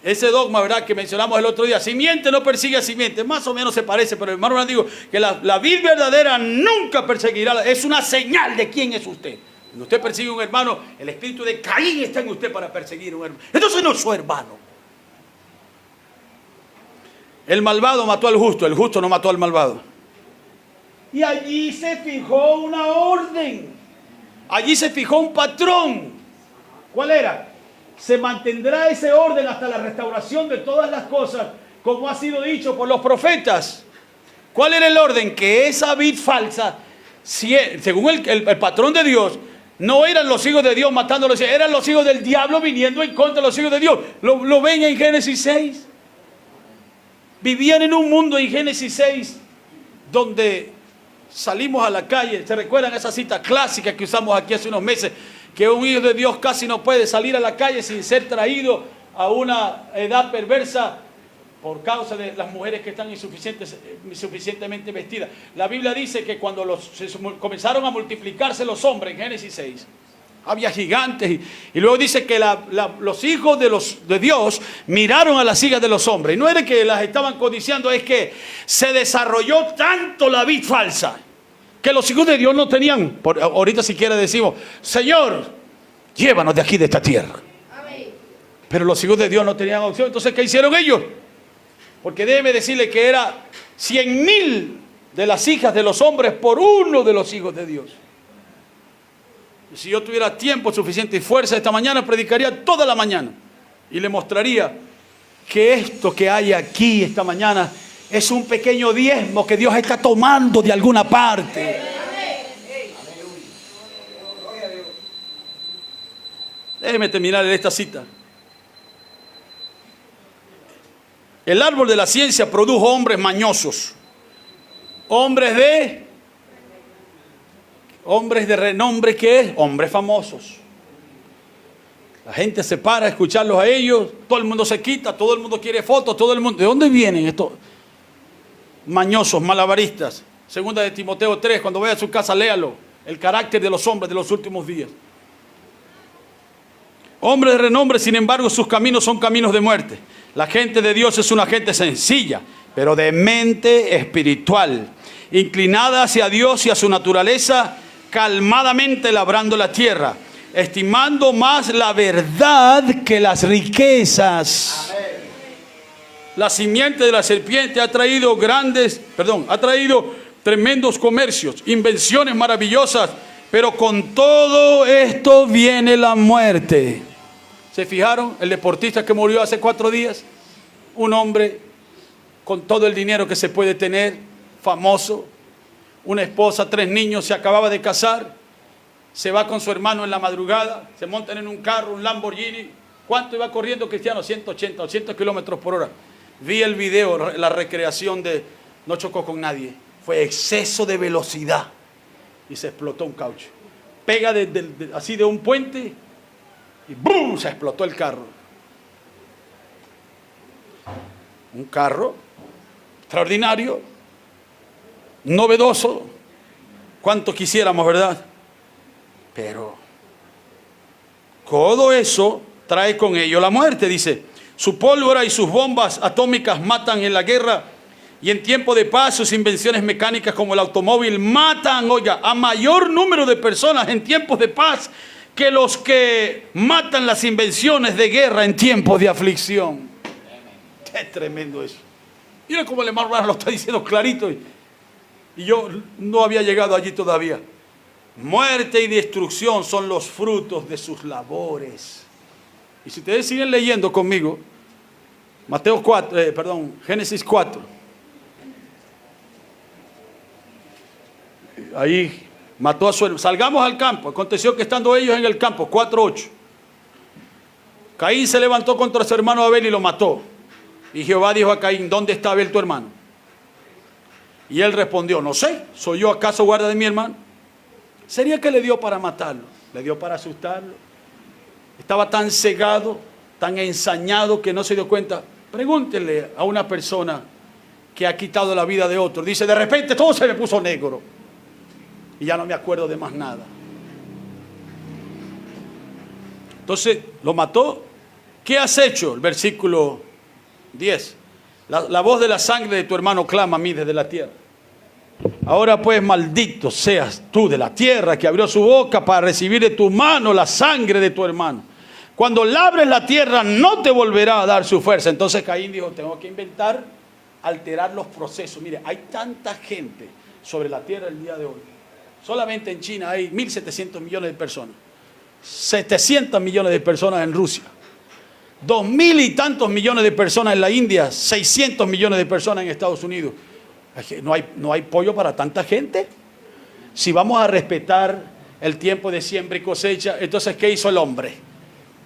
Ese dogma, ¿verdad?, que mencionamos el otro día, simiente no persigue a simiente, más o menos se parece, pero hermano, digo que la vid verdadera nunca perseguirá, es una señal de quién es usted. Cuando usted persigue a un hermano, el espíritu de Caín está en usted para perseguir a un hermano. Entonces no es su hermano. El malvado mató al justo, el justo no mató al malvado. Y allí se fijó una orden, allí se fijó un patrón. ¿Cuál era? Se mantendrá ese orden hasta la restauración de todas las cosas, como ha sido dicho por los profetas. ¿Cuál era el orden? Que esa vid falsa, según el patrón de Dios, no eran los hijos de Dios matándolos, eran los hijos del diablo viniendo en contra de los hijos de Dios. ¿Lo ven en Génesis 6? Vivían en un mundo en Génesis 6 donde salimos a la calle. ¿Se recuerdan esa cita clásica que usamos aquí hace unos meses? Que un hijo de Dios casi no puede salir a la calle sin ser traído a una edad perversa por causa de las mujeres que están insuficientemente vestidas. La Biblia dice que cuando comenzaron a multiplicarse los hombres en Génesis 6, había gigantes y luego dice que los hijos de Dios miraron a las hijas de los hombres. Y no era que las estaban codiciando, es que se desarrolló tanto la vid falsa que los hijos de Dios no tenían. Ahorita siquiera decimos, Señor, llévanos de aquí, de esta tierra. Amén. Pero los hijos de Dios no tenían opción. Entonces, ¿qué hicieron ellos? Porque déjeme decirle que era 100,000 de las hijas de los hombres por uno de los hijos de Dios. Y si yo tuviera tiempo suficiente y fuerza esta mañana, predicaría toda la mañana y le mostraría que esto que hay aquí esta mañana es un pequeño diezmo que Dios está tomando de alguna parte. Déjeme terminar esta cita. El árbol de la ciencia produjo hombres mañosos, hombres de renombre, ¿qué es? Hombres famosos. La gente se para a escucharlos a ellos, todo el mundo se quita, todo el mundo quiere fotos, todo el mundo. ¿De dónde vienen estos mañosos, malabaristas? Segunda de Timoteo 3, cuando vaya a su casa, léalo. El carácter de los hombres de los últimos días. Hombres de renombre, sin embargo, sus caminos son caminos de muerte. La gente de Dios es una gente sencilla, pero de mente espiritual, inclinada hacia Dios y a su naturaleza, calmadamente labrando la tierra, estimando más la verdad que las riquezas. Amén. La simiente de la serpiente ha traído tremendos comercios, invenciones maravillosas, pero con todo esto viene la muerte. ¿Se fijaron? El deportista que murió hace 4 días, un hombre con todo el dinero que se puede tener, famoso, una esposa, 3 niños, se acababa de casar, se va con su hermano en la madrugada, se montan en un carro, un Lamborghini. ¿Cuánto iba corriendo Cristiano? 180, 200 kilómetros por hora. Vi el video, la recreación no chocó con nadie, fue exceso de velocidad y se explotó un caucho. Pega así de un puente y ¡bum! Se explotó el carro. Un carro extraordinario, novedoso, cuánto quisiéramos, ¿verdad? Pero todo eso trae con ello la muerte, dice. Su pólvora y sus bombas atómicas matan en la guerra, y en tiempo de paz sus invenciones mecánicas como el automóvil matan, oiga, a mayor número de personas en tiempos de paz que los que matan las invenciones de guerra en tiempos de aflicción. Qué tremendo eso. Mira cómo el hermano Branham lo está diciendo clarito, y yo no había llegado allí todavía. Muerte y destrucción son los frutos de sus labores. Y si ustedes siguen leyendo conmigo, Génesis 4. Ahí mató a su hermano. Salgamos al campo. Aconteció que estando ellos en el campo, 4:8. Caín se levantó contra su hermano Abel y lo mató. Y Jehová dijo a Caín, ¿dónde está Abel tu hermano? Y él respondió, no sé, ¿soy yo acaso guarda de mi hermano? ¿Sería que le dio para matarlo? ¿Le dio para asustarlo? Estaba tan cegado, tan ensañado que no se dio cuenta. Pregúntenle a una persona que ha quitado la vida de otro. Dice, de repente todo se me puso negro y ya no me acuerdo de más nada. Entonces lo mató ¿Qué has hecho? El versículo 10. La voz de la sangre de tu hermano clama a mí desde la tierra. Ahora pues, maldito seas tú de la tierra que abrió su boca para recibir de tu mano la sangre de tu hermano. Cuando labres la tierra no te volverá a dar su fuerza. Entonces Caín dijo, tengo que inventar, alterar los procesos. Mire, hay tanta gente sobre la tierra el día de hoy. Solamente en China hay 1.700 millones de personas. 700 millones de personas en Rusia. 2.000 y tantos millones de personas en la India. 600 millones de personas en Estados Unidos. No hay pollo para tanta gente. Si vamos a respetar el tiempo de siembra y cosecha, entonces ¿qué hizo el hombre?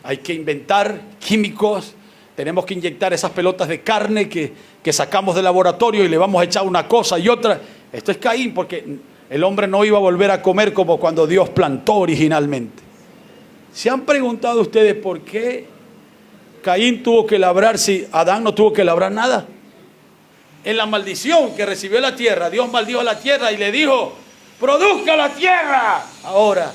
Hay que inventar químicos, tenemos que inyectar esas pelotas de carne que sacamos del laboratorio y le vamos a echar una cosa y otra. Esto es Caín, porque el hombre no iba a volver a comer como cuando Dios plantó originalmente. ¿Se han preguntado ustedes por qué Caín tuvo que labrar si Adán no tuvo que labrar nada? En la maldición que recibió la tierra, Dios maldijo a la tierra y le dijo, produzca la tierra ahora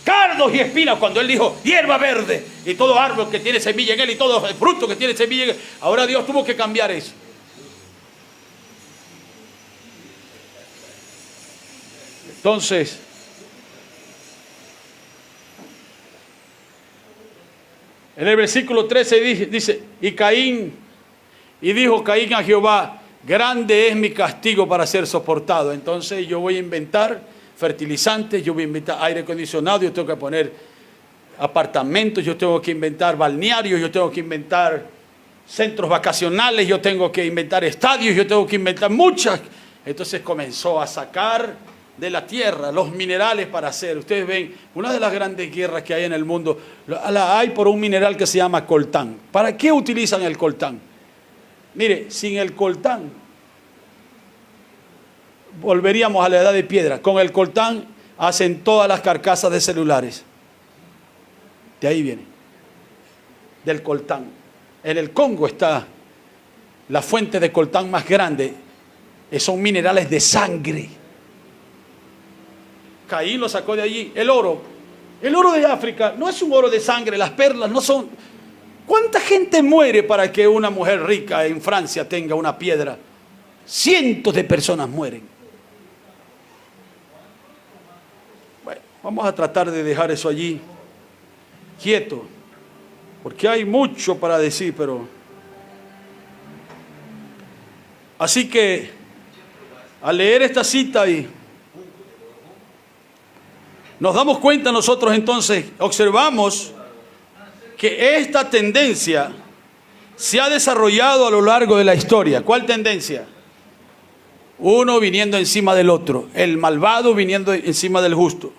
cardos y espinas, cuando él dijo hierba verde y todo árbol que tiene semilla en él y todo fruto que tiene semilla en él. Ahora Dios tuvo que cambiar eso. Entonces, en el versículo 13 dice, y dijo Caín a Jehová, grande es mi castigo para ser soportado. Entonces yo voy a inventar fertilizantes, yo voy a inventar aire acondicionado, yo tengo que poner apartamentos, yo tengo que inventar balnearios, yo tengo que inventar centros vacacionales, yo tengo que inventar estadios, yo tengo que inventar muchas. Entonces comenzó a sacar de la tierra los minerales para hacer. Ustedes ven, una de las grandes guerras que hay en el mundo, la hay por un mineral que se llama coltán. ¿Para qué utilizan el coltán? Mire, sin el coltán volveríamos a la edad de piedra. Con el coltán hacen todas las carcasas de celulares. De ahí viene, del coltán. En el Congo está la fuente de coltán más grande. Son minerales de sangre. Caín lo sacó de allí. El oro de África no es un oro de sangre. Las perlas no son. ¿Cuánta gente muere para que una mujer rica en Francia tenga una piedra? Cientos de personas mueren. Bueno, vamos a tratar de dejar eso allí quieto, porque hay mucho para decir, pero... Así que, al leer esta cita y nos damos cuenta nosotros entonces, observamos que esta tendencia se ha desarrollado a lo largo de la historia. ¿Cuál tendencia? Uno viniendo encima del otro, el malvado viniendo encima del justo.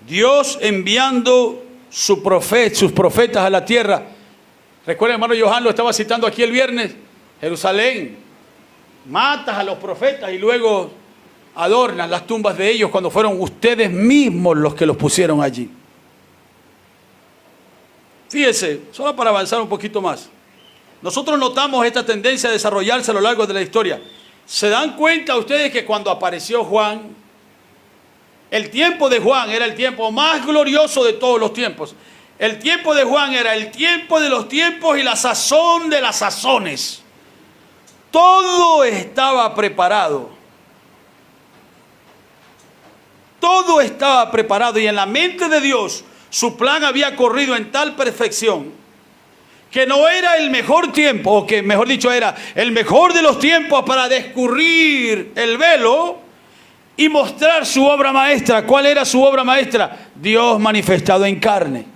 Dios enviando sus profetas a la tierra. Recuerden, hermano Johan, lo estaba citando aquí el viernes. Jerusalén, matas a los profetas y luego adornas las tumbas de ellos cuando fueron ustedes mismos los que los pusieron allí. Fíjese, solo para avanzar un poquito más. Nosotros notamos esta tendencia a desarrollarse a lo largo de la historia. ¿Se dan cuenta ustedes que cuando apareció Juan, el tiempo de Juan era el tiempo más glorioso de todos los tiempos? El tiempo de Juan era el tiempo de los tiempos y la sazón de las sazones. Todo estaba preparado. Todo estaba preparado y en la mente de Dios su plan había corrido en tal perfección que no era el mejor tiempo, o que mejor dicho era el mejor de los tiempos para descubrir el velo y mostrar su obra maestra. ¿Cuál era su obra maestra? Dios manifestado en carne.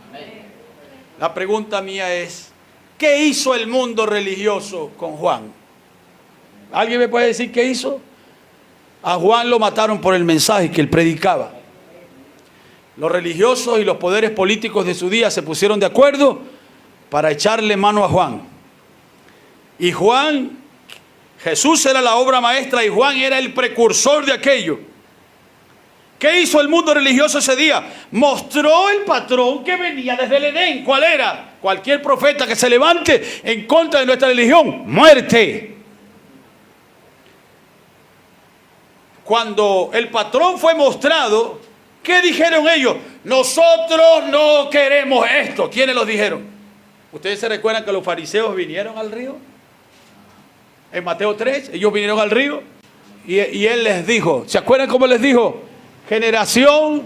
La pregunta mía es, ¿qué hizo el mundo religioso con Juan? ¿Alguien me puede decir qué hizo? A Juan lo mataron por el mensaje que él predicaba. Los religiosos y los poderes políticos de su día se pusieron de acuerdo para echarle mano a Juan. Y Juan, Jesús era la obra maestra y Juan era el precursor de aquello. ¿Qué hizo el mundo religioso ese día? Mostró el patrón que venía desde el Edén. ¿Cuál era? Cualquier profeta que se levante en contra de nuestra religión, muerte. Cuando el patrón fue mostrado, ¿qué dijeron ellos? Nosotros no queremos esto. ¿Quiénes lo dijeron? ¿Ustedes se recuerdan que los fariseos vinieron al río? En Mateo 3, ellos vinieron al río y él les dijo, ¿se acuerdan cómo les dijo? Generación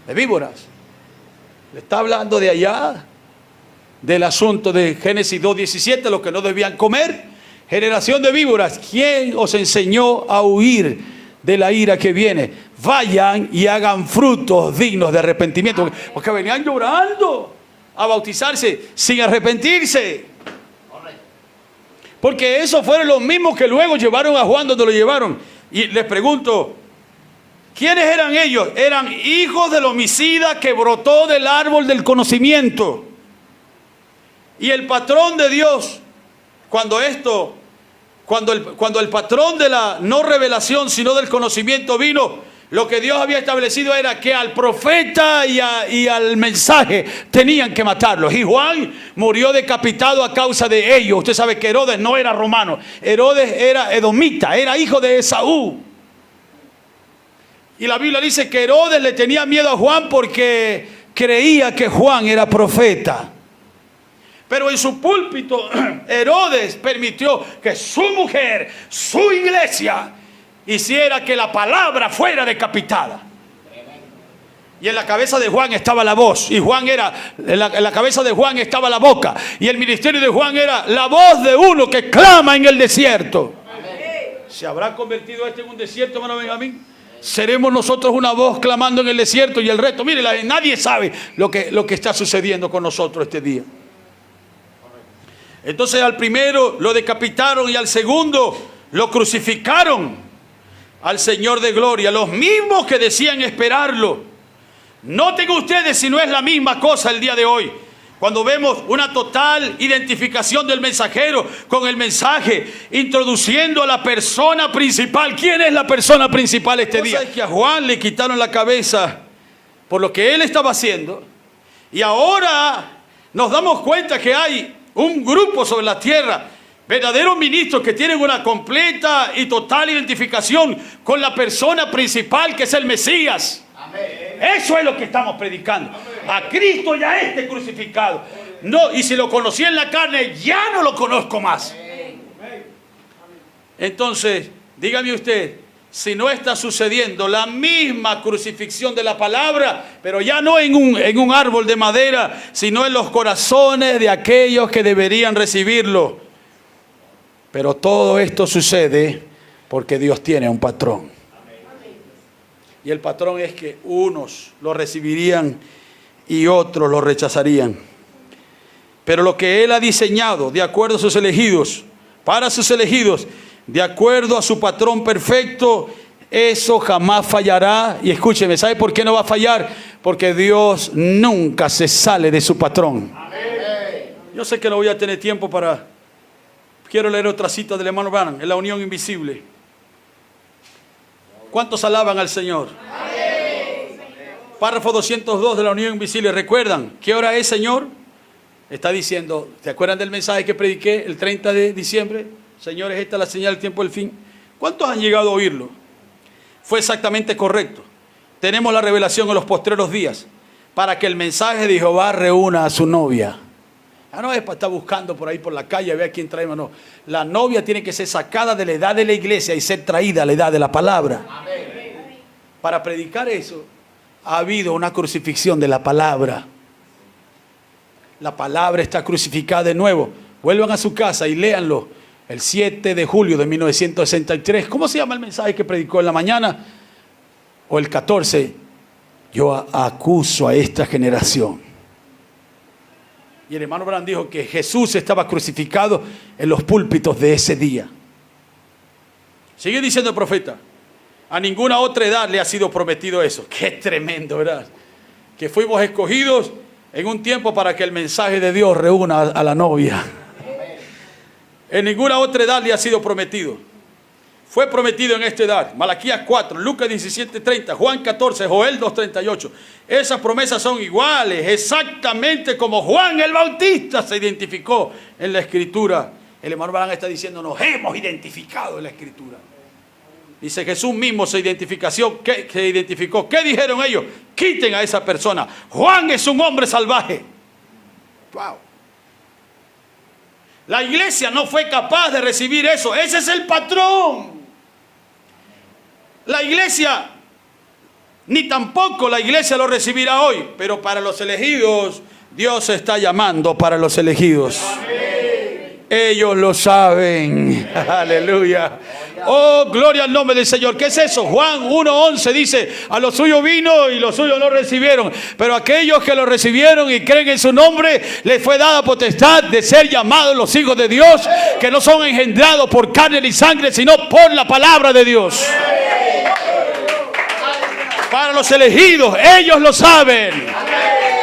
de víboras. Le está hablando de allá, del asunto de Génesis 2:17, lo que no debían comer. Generación de víboras, ¿quién os enseñó a huir de la ira que viene? Vayan y hagan frutos dignos de arrepentimiento. Porque venían llorando a bautizarse sin arrepentirse. Porque esos fueron los mismos que luego llevaron a Juan donde lo llevaron. Y les pregunto, ¿quiénes eran ellos? Eran hijos del homicida que brotó del árbol del conocimiento. Y el patrón de Dios, cuando el patrón de la no revelación, sino del conocimiento vino, lo que Dios había establecido era que al profeta y al mensaje tenían que matarlos. Y Juan murió decapitado a causa de ellos. Usted sabe que Herodes no era romano. Herodes era edomita, era hijo de Esaú. Y la Biblia dice que Herodes le tenía miedo a Juan porque creía que Juan era profeta. Pero en su púlpito, Herodes permitió que su mujer, su iglesia, hiciera que la palabra fuera decapitada. Y en la cabeza de Juan estaba la voz. Y en la cabeza de Juan estaba la boca. Y el ministerio de Juan era la voz de uno que clama en el desierto. ¿Se habrá convertido en un desierto, hermano Benjamín? Seremos nosotros una voz clamando en el desierto y el resto. Mire, nadie sabe lo que está sucediendo con nosotros este día. Entonces al primero lo decapitaron y al segundo lo crucificaron. Al Señor de gloria, los mismos que decían esperarlo. Noten ustedes si no es la misma cosa el día de hoy. Cuando vemos una total identificación del mensajero con el mensaje, introduciendo a la persona principal. ¿Quién es la persona principal este día? Es que a Juan le quitaron la cabeza por lo que él estaba haciendo. Y ahora nos damos cuenta que hay un grupo sobre la tierra, verdaderos ministros que tienen una completa y total identificación con la persona principal, que es el Mesías. Amén. Eso es lo que estamos predicando. Amén. A Cristo ya crucificado. No, y si lo conocí en la carne, ya no lo conozco más. Amén. Entonces, dígame usted, si no está sucediendo la misma crucifixión de la palabra, pero ya no en un árbol de madera, sino en los corazones de aquellos que deberían recibirlo. Pero todo esto sucede porque Dios tiene un patrón. Y el patrón es que unos lo recibirían y otros lo rechazarían. Pero lo que Él ha diseñado de acuerdo a sus elegidos, para sus elegidos, de acuerdo a su patrón perfecto, eso jamás fallará. Y escúcheme, ¿sabe por qué no va a fallar? Porque Dios nunca se sale de su patrón. Amén. Yo sé que no voy a tener tiempo para... Quiero leer otra cita del hermano Branham, en la unión invisible. ¿Cuántos alaban al Señor? Amén. Párrafo 202 de la unión invisible. ¿Recuerdan qué hora es, Señor? Está diciendo, ¿se acuerdan del mensaje que prediqué el 30 de diciembre? Señores, esta es la señal del tiempo del fin. ¿Cuántos han llegado a oírlo? Fue exactamente correcto. Tenemos la revelación en los postreros días para que el mensaje de Jehová reúna a su novia. No es para estar buscando por ahí por la calle a ver a quién traemos, no. La novia tiene que ser sacada de la edad de la iglesia y ser traída a la edad de la palabra. Amén. Para predicar eso ha habido una crucifixión de la palabra. La palabra está crucificada de nuevo. Vuelvan a su casa y léanlo. El 7 de julio de 1963. ¿Cómo se llama el mensaje que predicó en la mañana? O el 14. Yo acuso a esta generación. Y el hermano Branham dijo que Jesús estaba crucificado en los púlpitos de ese día. Sigue diciendo el profeta. A ninguna otra edad le ha sido prometido eso. Qué tremendo, ¿verdad? Que fuimos escogidos en un tiempo para que el mensaje de Dios reúna a la novia. En ninguna otra edad le ha sido prometido. Fue prometido en esta edad. Malaquías 4, Lucas 17:30, Juan 14, Joel 2:38. Esas promesas son iguales, exactamente como Juan el Bautista se identificó en la Escritura. El hermano Branham está diciendo, nos hemos identificado en la Escritura. Dice Jesús mismo se identificó. ¿Qué dijeron ellos? Quiten a esa persona. Juan es un hombre salvaje. Wow. La iglesia no fue capaz de recibir eso. Ese es el patrón. La iglesia, ni tampoco la iglesia lo recibirá hoy. Pero para los elegidos, Dios está llamando para los elegidos. Ellos lo saben. Aleluya. Oh, gloria al nombre del Señor. ¿Qué es eso? Juan 1:11 dice: a los suyos vino y los suyos no recibieron, pero aquellos que lo recibieron y creen en su nombre, les fue dada potestad de ser llamados los hijos de Dios, que no son engendrados por carne ni sangre, sino por la palabra de Dios. Para los elegidos, ellos lo saben.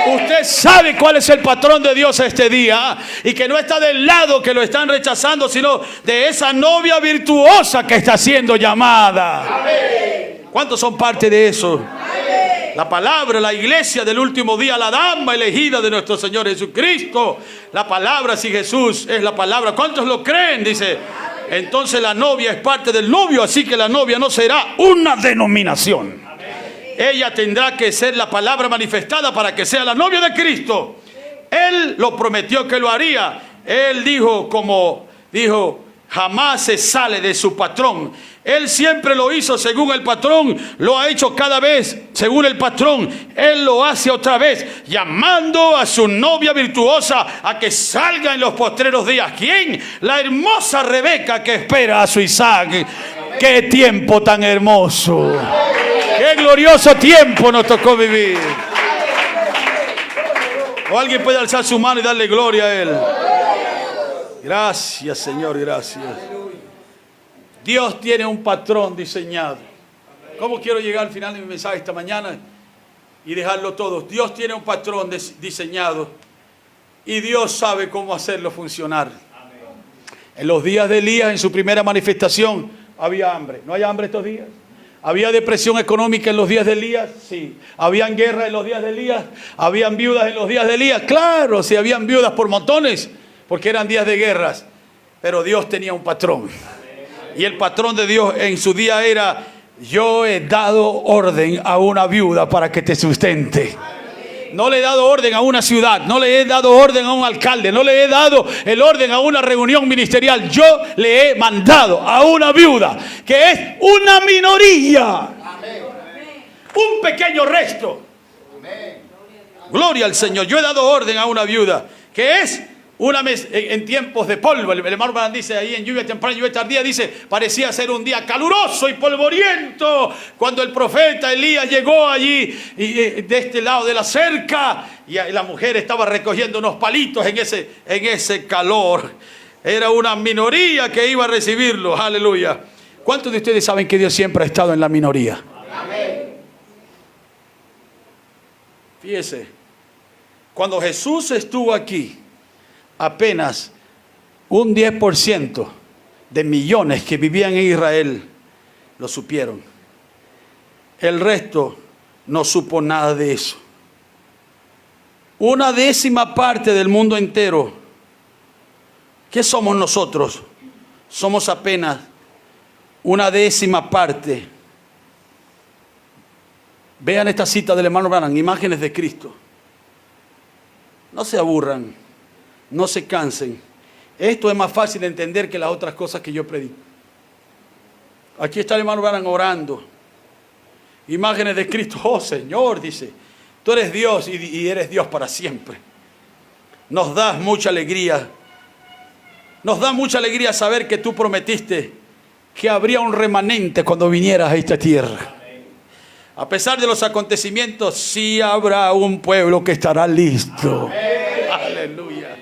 Usted sabe cuál es el patrón de Dios este día, y que no está del lado que lo están rechazando, sino de esa novia virtuosa que está siendo llamada. ¿Cuántos son parte de eso? La palabra, la iglesia del último día, la dama elegida de nuestro Señor Jesucristo. La palabra, si Jesús es la palabra, ¿cuántos lo creen? Dice, entonces la novia es parte del novio, así que la novia no será una denominación. Ella tendrá que ser la palabra manifestada para que sea la novia de Cristo. Él lo prometió que lo haría. Él dijo, como dijo, jamás se sale de su patrón. Él siempre lo hizo según el patrón. Lo ha hecho cada vez según el patrón. Él lo hace otra vez, llamando a su novia virtuosa a que salga en los postreros días. ¿Quién? La hermosa Rebeca, que espera a su Isaac. ¡Qué tiempo tan hermoso! ¡Qué glorioso tiempo nos tocó vivir! O alguien puede alzar su mano y darle gloria a Él. Gracias, Señor, gracias. Dios tiene un patrón diseñado. ¿Cómo quiero llegar al final de mi mensaje esta mañana y dejarlo todo? Dios tiene un patrón diseñado y Dios sabe cómo hacerlo funcionar. En los días de Elías, en su primera manifestación, había hambre. ¿No hay hambre estos días? ¿Había depresión económica en los días de Elías? Sí. ¿Habían guerra en los días de Elías? ¿Habían viudas en los días de Elías? Claro, sí, habían viudas por montones, porque eran días de guerras. Pero Dios tenía un patrón. Y el patrón de Dios en su día era: yo he dado orden a una viuda para que te sustente. No le he dado orden a una ciudad, no le he dado orden a un alcalde, no le he dado el orden a una reunión ministerial. Yo le he mandado a una viuda, que es una minoría, un pequeño resto. Gloria al Señor. Yo he dado orden a una viuda, que es una en tiempos de polvo. El hermano Branham dice ahí en lluvia temprana, lluvia tardía, dice, parecía ser un día caluroso y polvoriento cuando el profeta Elías llegó allí de este lado de la cerca, y la mujer estaba recogiendo unos palitos en ese calor. Era una minoría que iba a recibirlo. Aleluya. ¿Cuántos de ustedes saben que Dios siempre ha estado en la minoría? Amén. Fíjese, cuando Jesús estuvo aquí, apenas un 10% de millones que vivían en Israel lo supieron. El resto no supo nada de eso. Una décima parte del mundo entero. ¿Qué somos nosotros? Somos apenas una décima parte. Vean esta cita del hermano Branham, imágenes de Cristo. No se aburran. No se cansen. Esto es más fácil de entender que las otras cosas que yo predico. Aquí está el hermano Branham orando. Imágenes de Cristo. Oh Señor, dice, tú eres Dios y eres Dios para siempre. Nos das mucha alegría. Nos da mucha alegría saber que tú prometiste que habría un remanente cuando vinieras a esta tierra. A pesar de los acontecimientos, sí habrá un pueblo que estará listo. Aleluya.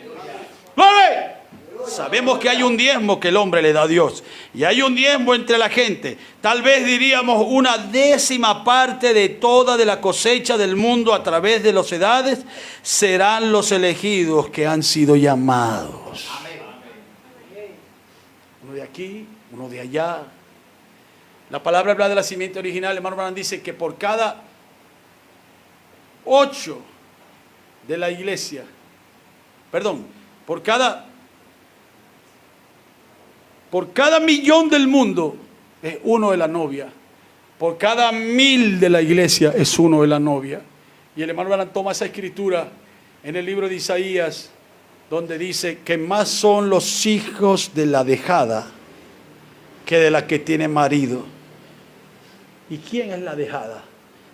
Sabemos que hay un diezmo que el hombre le da a Dios, y hay un diezmo entre la gente. Tal vez diríamos una décima parte de toda de la cosecha del mundo a través de las edades serán los elegidos que han sido llamados. Uno de aquí, uno de allá. La palabra habla de la simiente original. El hermano Branham dice que por cada 8 de la iglesia, por cada millón del mundo es uno de la novia. Por cada 1000 de la iglesia es uno de la novia. Y el hermano Branham toma esa escritura en el libro de Isaías donde dice que más son los hijos de la dejada que de la que tiene marido. ¿Y quién es la dejada?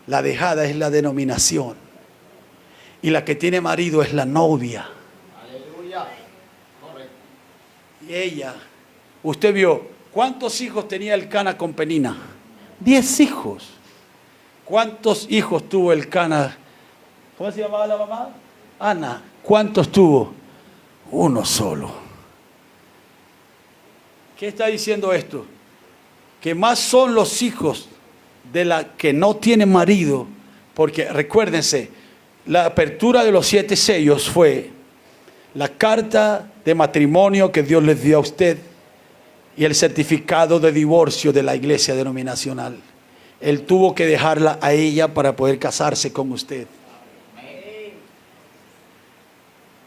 La dejada es la denominación. Y la que tiene marido es la novia. Aleluya. Correcto. Y ella, usted vio, ¿cuántos hijos tenía el Cana con Penina? 10 hijos. ¿Cuántos hijos tuvo el Cana? ¿Cómo se llamaba la mamá? Ana. ¿Cuántos tuvo? Uno solo. ¿Qué está diciendo esto? Que más son los hijos de la que no tiene marido, porque recuérdense, la apertura de los 7 sellos fue la carta de matrimonio que Dios les dio a usted y el certificado de divorcio de la iglesia denominacional. Él tuvo que dejarla a ella para poder casarse con usted.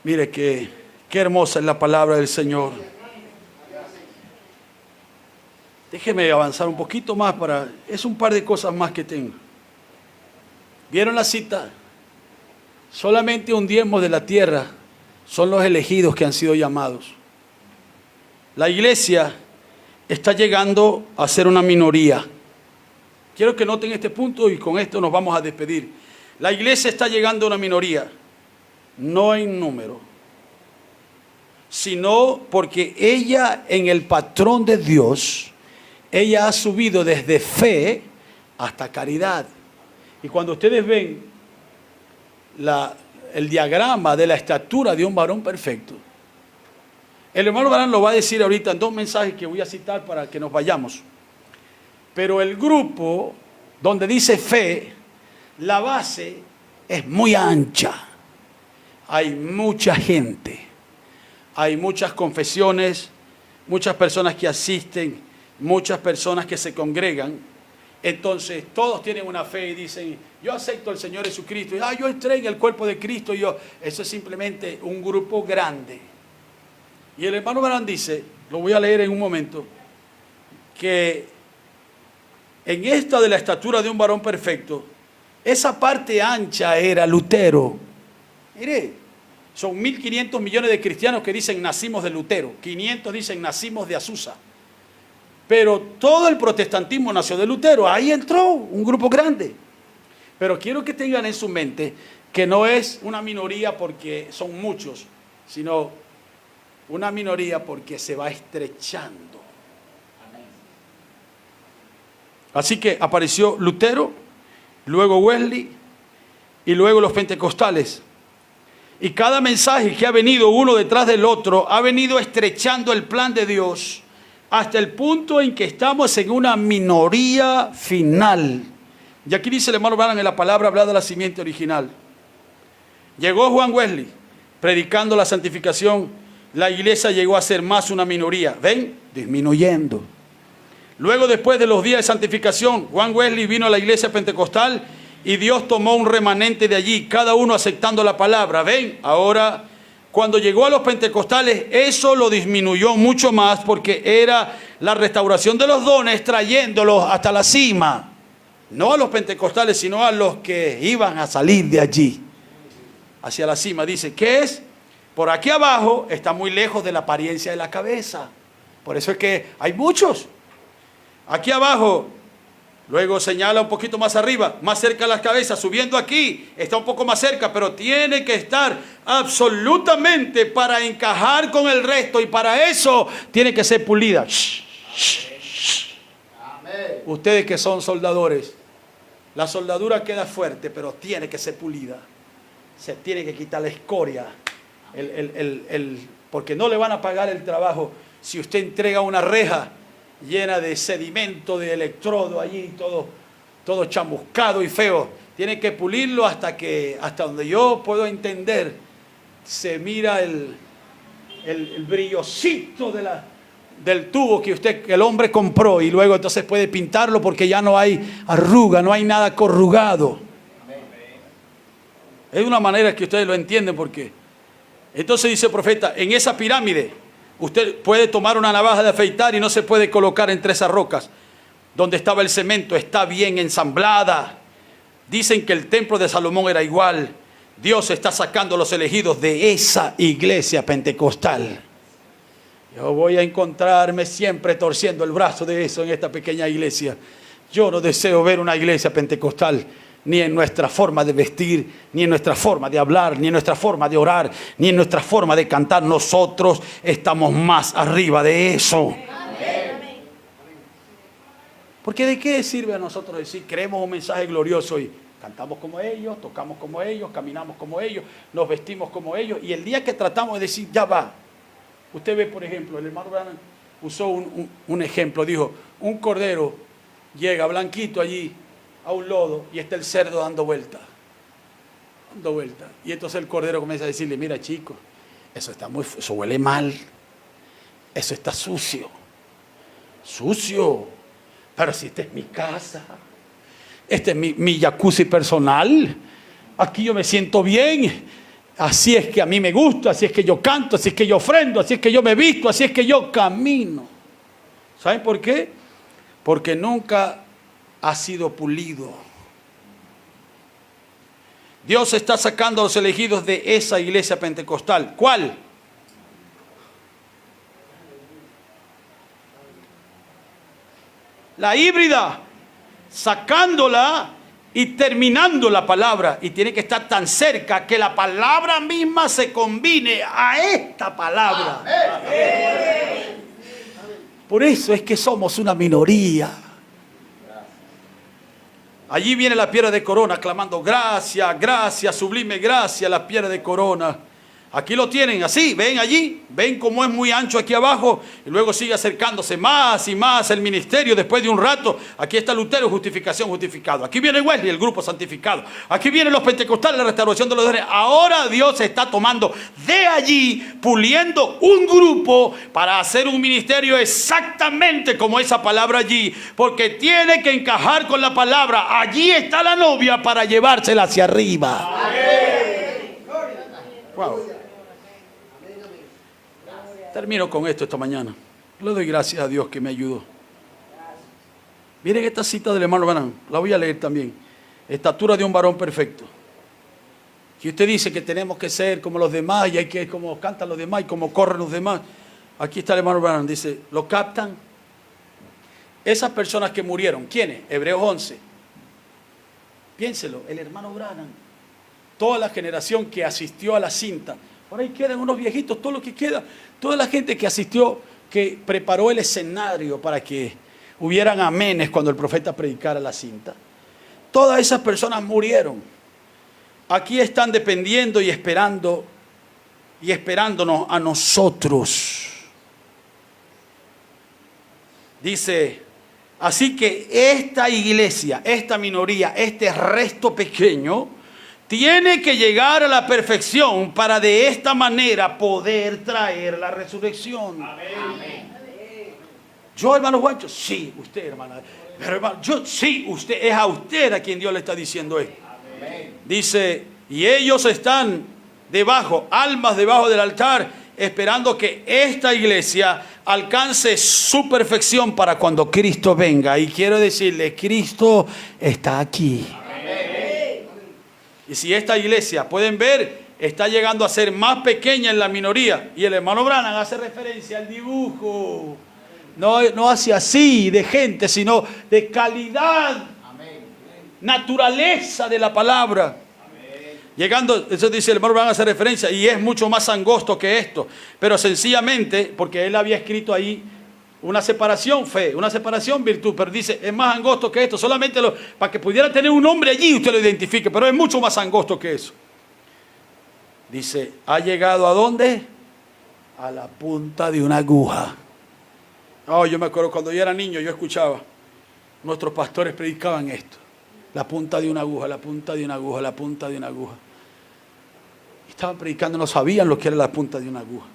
Mire qué hermosa es la palabra del Señor. Déjeme avanzar un poquito más es un par de cosas más que tengo. ¿Vieron la cita? Solamente un diezmo de la tierra son los elegidos que han sido llamados. La iglesia está llegando a ser una minoría. Quiero que noten este punto y con esto nos vamos a despedir. La iglesia está llegando a una minoría, no en número, sino porque ella en el patrón de Dios, ella ha subido desde fe hasta caridad. Y cuando ustedes ven el diagrama de la estatura de un varón perfecto, el hermano Barán lo va a decir ahorita en 2 mensajes que voy a citar para que nos vayamos. Pero el grupo donde dice fe, la base es muy ancha. Hay mucha gente, hay muchas confesiones, muchas personas que asisten, muchas personas que se congregan. Entonces todos tienen una fe y dicen, yo acepto al Señor Jesucristo, yo entré en el cuerpo de Cristo. Eso es simplemente un grupo grande. Y el hermano Barán dice, lo voy a leer en un momento, que en esta de la estatura de un varón perfecto, esa parte ancha era Lutero. Mire, son 1.500 millones de cristianos que dicen nacimos de Lutero, 500 dicen nacimos de Azusa. Pero todo el protestantismo nació de Lutero, ahí entró un grupo grande. Pero quiero que tengan en su mente que no es una minoría porque son muchos, sino una minoría porque se va estrechando. Así que apareció Lutero, luego Wesley y luego los pentecostales. Y cada mensaje que ha venido uno detrás del otro ha venido estrechando el plan de Dios hasta el punto en que estamos en una minoría final. Y aquí dice el hermano Branham en la palabra hablada de la simiente original. Llegó Juan Wesley predicando la santificación. La iglesia llegó a ser más una minoría. ¿Ven? Disminuyendo. Luego, después de los días de santificación, Juan Wesley vino a la iglesia pentecostal y Dios tomó un remanente de allí, cada uno aceptando la palabra. ¿Ven? Ahora, cuando llegó a los pentecostales, eso lo disminuyó mucho más porque era la restauración de los dones trayéndolos hasta la cima. No a los pentecostales, sino a los que iban a salir de allí, hacia la cima. Dice, ¿qué es? Por aquí abajo está muy lejos de la apariencia de la cabeza. Por eso es que hay muchos. Aquí abajo, luego señala un poquito más arriba, más cerca de las cabezas, subiendo aquí, está un poco más cerca, pero tiene que estar absolutamente para encajar con el resto y para eso tiene que ser pulida. Amén. Ustedes que son soldadores, la soldadura queda fuerte, pero tiene que ser pulida. Se tiene que quitar la escoria, porque no le van a pagar el trabajo si usted entrega una reja llena de sedimento, de electrodo allí, todo chamuscado y feo. Tiene que pulirlo hasta donde yo puedo entender, se mira el brillocito del tubo que el hombre compró, y luego entonces puede pintarlo porque ya no hay arruga, no hay nada corrugado. Es una manera que ustedes lo entienden porque entonces dice el profeta, en esa pirámide usted puede tomar una navaja de afeitar y no se puede colocar entre esas rocas. Donde estaba el cemento está bien ensamblada. Dicen que el templo de Salomón era igual. Dios está sacando a los elegidos de esa iglesia pentecostal. Yo voy a encontrarme siempre torciendo el brazo de eso en esta pequeña iglesia. Yo no deseo ver una iglesia pentecostal ni en nuestra forma de vestir, ni en nuestra forma de hablar, ni en nuestra forma de orar, ni en nuestra forma de cantar. Nosotros estamos más arriba de eso. Porque ¿de qué sirve a nosotros decir creemos un mensaje glorioso y cantamos como ellos, tocamos como ellos, caminamos como ellos, nos vestimos como ellos? Y el día que tratamos de decir ya va. Usted ve, por ejemplo, el hermano Branham usó un ejemplo. Dijo, un cordero llega blanquito allí a un lodo y está el cerdo dando vuelta. Y entonces el cordero comienza a decirle, mira chico, eso huele mal. Eso está sucio. Pero si esta es mi casa, este es mi jacuzzi personal, aquí yo me siento bien, así es que a mí me gusta, así es que yo canto, así es que yo ofrendo, así es que yo me visto, así es que yo camino. ¿Saben por qué? Porque nunca ha sido pulido. Dios está sacando a los elegidos de esa iglesia pentecostal. ¿Cuál? La híbrida, sacándola y terminando la palabra. Y tiene que estar tan cerca que la palabra misma se combine a esta palabra. Por eso es que somos una minoría. Allí viene la piedra de corona clamando gracias, gracias, sublime gracia, la piedra de corona. Aquí lo tienen así, ven allí, ven cómo es muy ancho aquí abajo y luego sigue acercándose más y más el ministerio. Después de un rato, aquí está Lutero, justificación, justificado. Aquí viene Wesley, el grupo santificado. Aquí vienen los pentecostales, la restauración de los dones. Ahora Dios está tomando de allí, puliendo un grupo para hacer un ministerio exactamente como esa palabra allí, porque tiene que encajar con la palabra. Allí está la novia para llevársela hacia arriba. Wow. Termino con esto esta mañana. Le doy gracias a Dios que me ayudó. Miren esta cita del hermano Branham. La voy a leer también. Estatura de un varón perfecto. Que usted dice que tenemos que ser como los demás y hay que como cantan los demás y como corren los demás. Aquí está el hermano Branham. Dice, ¿lo captan? Esas personas que murieron. ¿Quiénes? Hebreos 11. Piénselo. El hermano Branham. Toda la generación que asistió a la cinta. Por ahí quedan unos viejitos, todo lo que queda. Toda la gente que asistió, que preparó el escenario para que hubieran amenes cuando el profeta predicara la cinta. Todas esas personas murieron. Aquí están dependiendo y esperando y esperándonos a nosotros. Dice, así que esta iglesia, esta minoría, este resto pequeño, tiene que llegar a la perfección para de esta manera poder traer la resurrección. Amén. Yo, hermano Juancho, sí, usted, hermana. Pero, hermano, yo, sí, usted, es a usted a quien Dios le está diciendo esto. Amén. Dice, y ellos están debajo, almas debajo del altar, esperando que esta iglesia alcance su perfección para cuando Cristo venga. Y quiero decirle, Cristo está aquí. Y si esta iglesia, pueden ver, está llegando a ser más pequeña en la minoría. Y el hermano Branham hace referencia al dibujo. No hace así de gente, sino de calidad, naturaleza de la palabra. Llegando, eso dice el hermano Branham, hace referencia, y es mucho más angosto que esto. Pero sencillamente, porque él había escrito ahí una separación fe, una separación virtud, pero dice, es más angosto que esto, solamente para que pudiera tener un nombre allí usted lo identifique, pero es mucho más angosto que eso. Dice, ha llegado ¿a dónde? A la punta de una aguja. Oh, yo me acuerdo cuando yo era niño, yo escuchaba, nuestros pastores predicaban esto, la punta de una aguja, la punta de una aguja, la punta de una aguja. Estaban predicando, no sabían lo que era la punta de una aguja.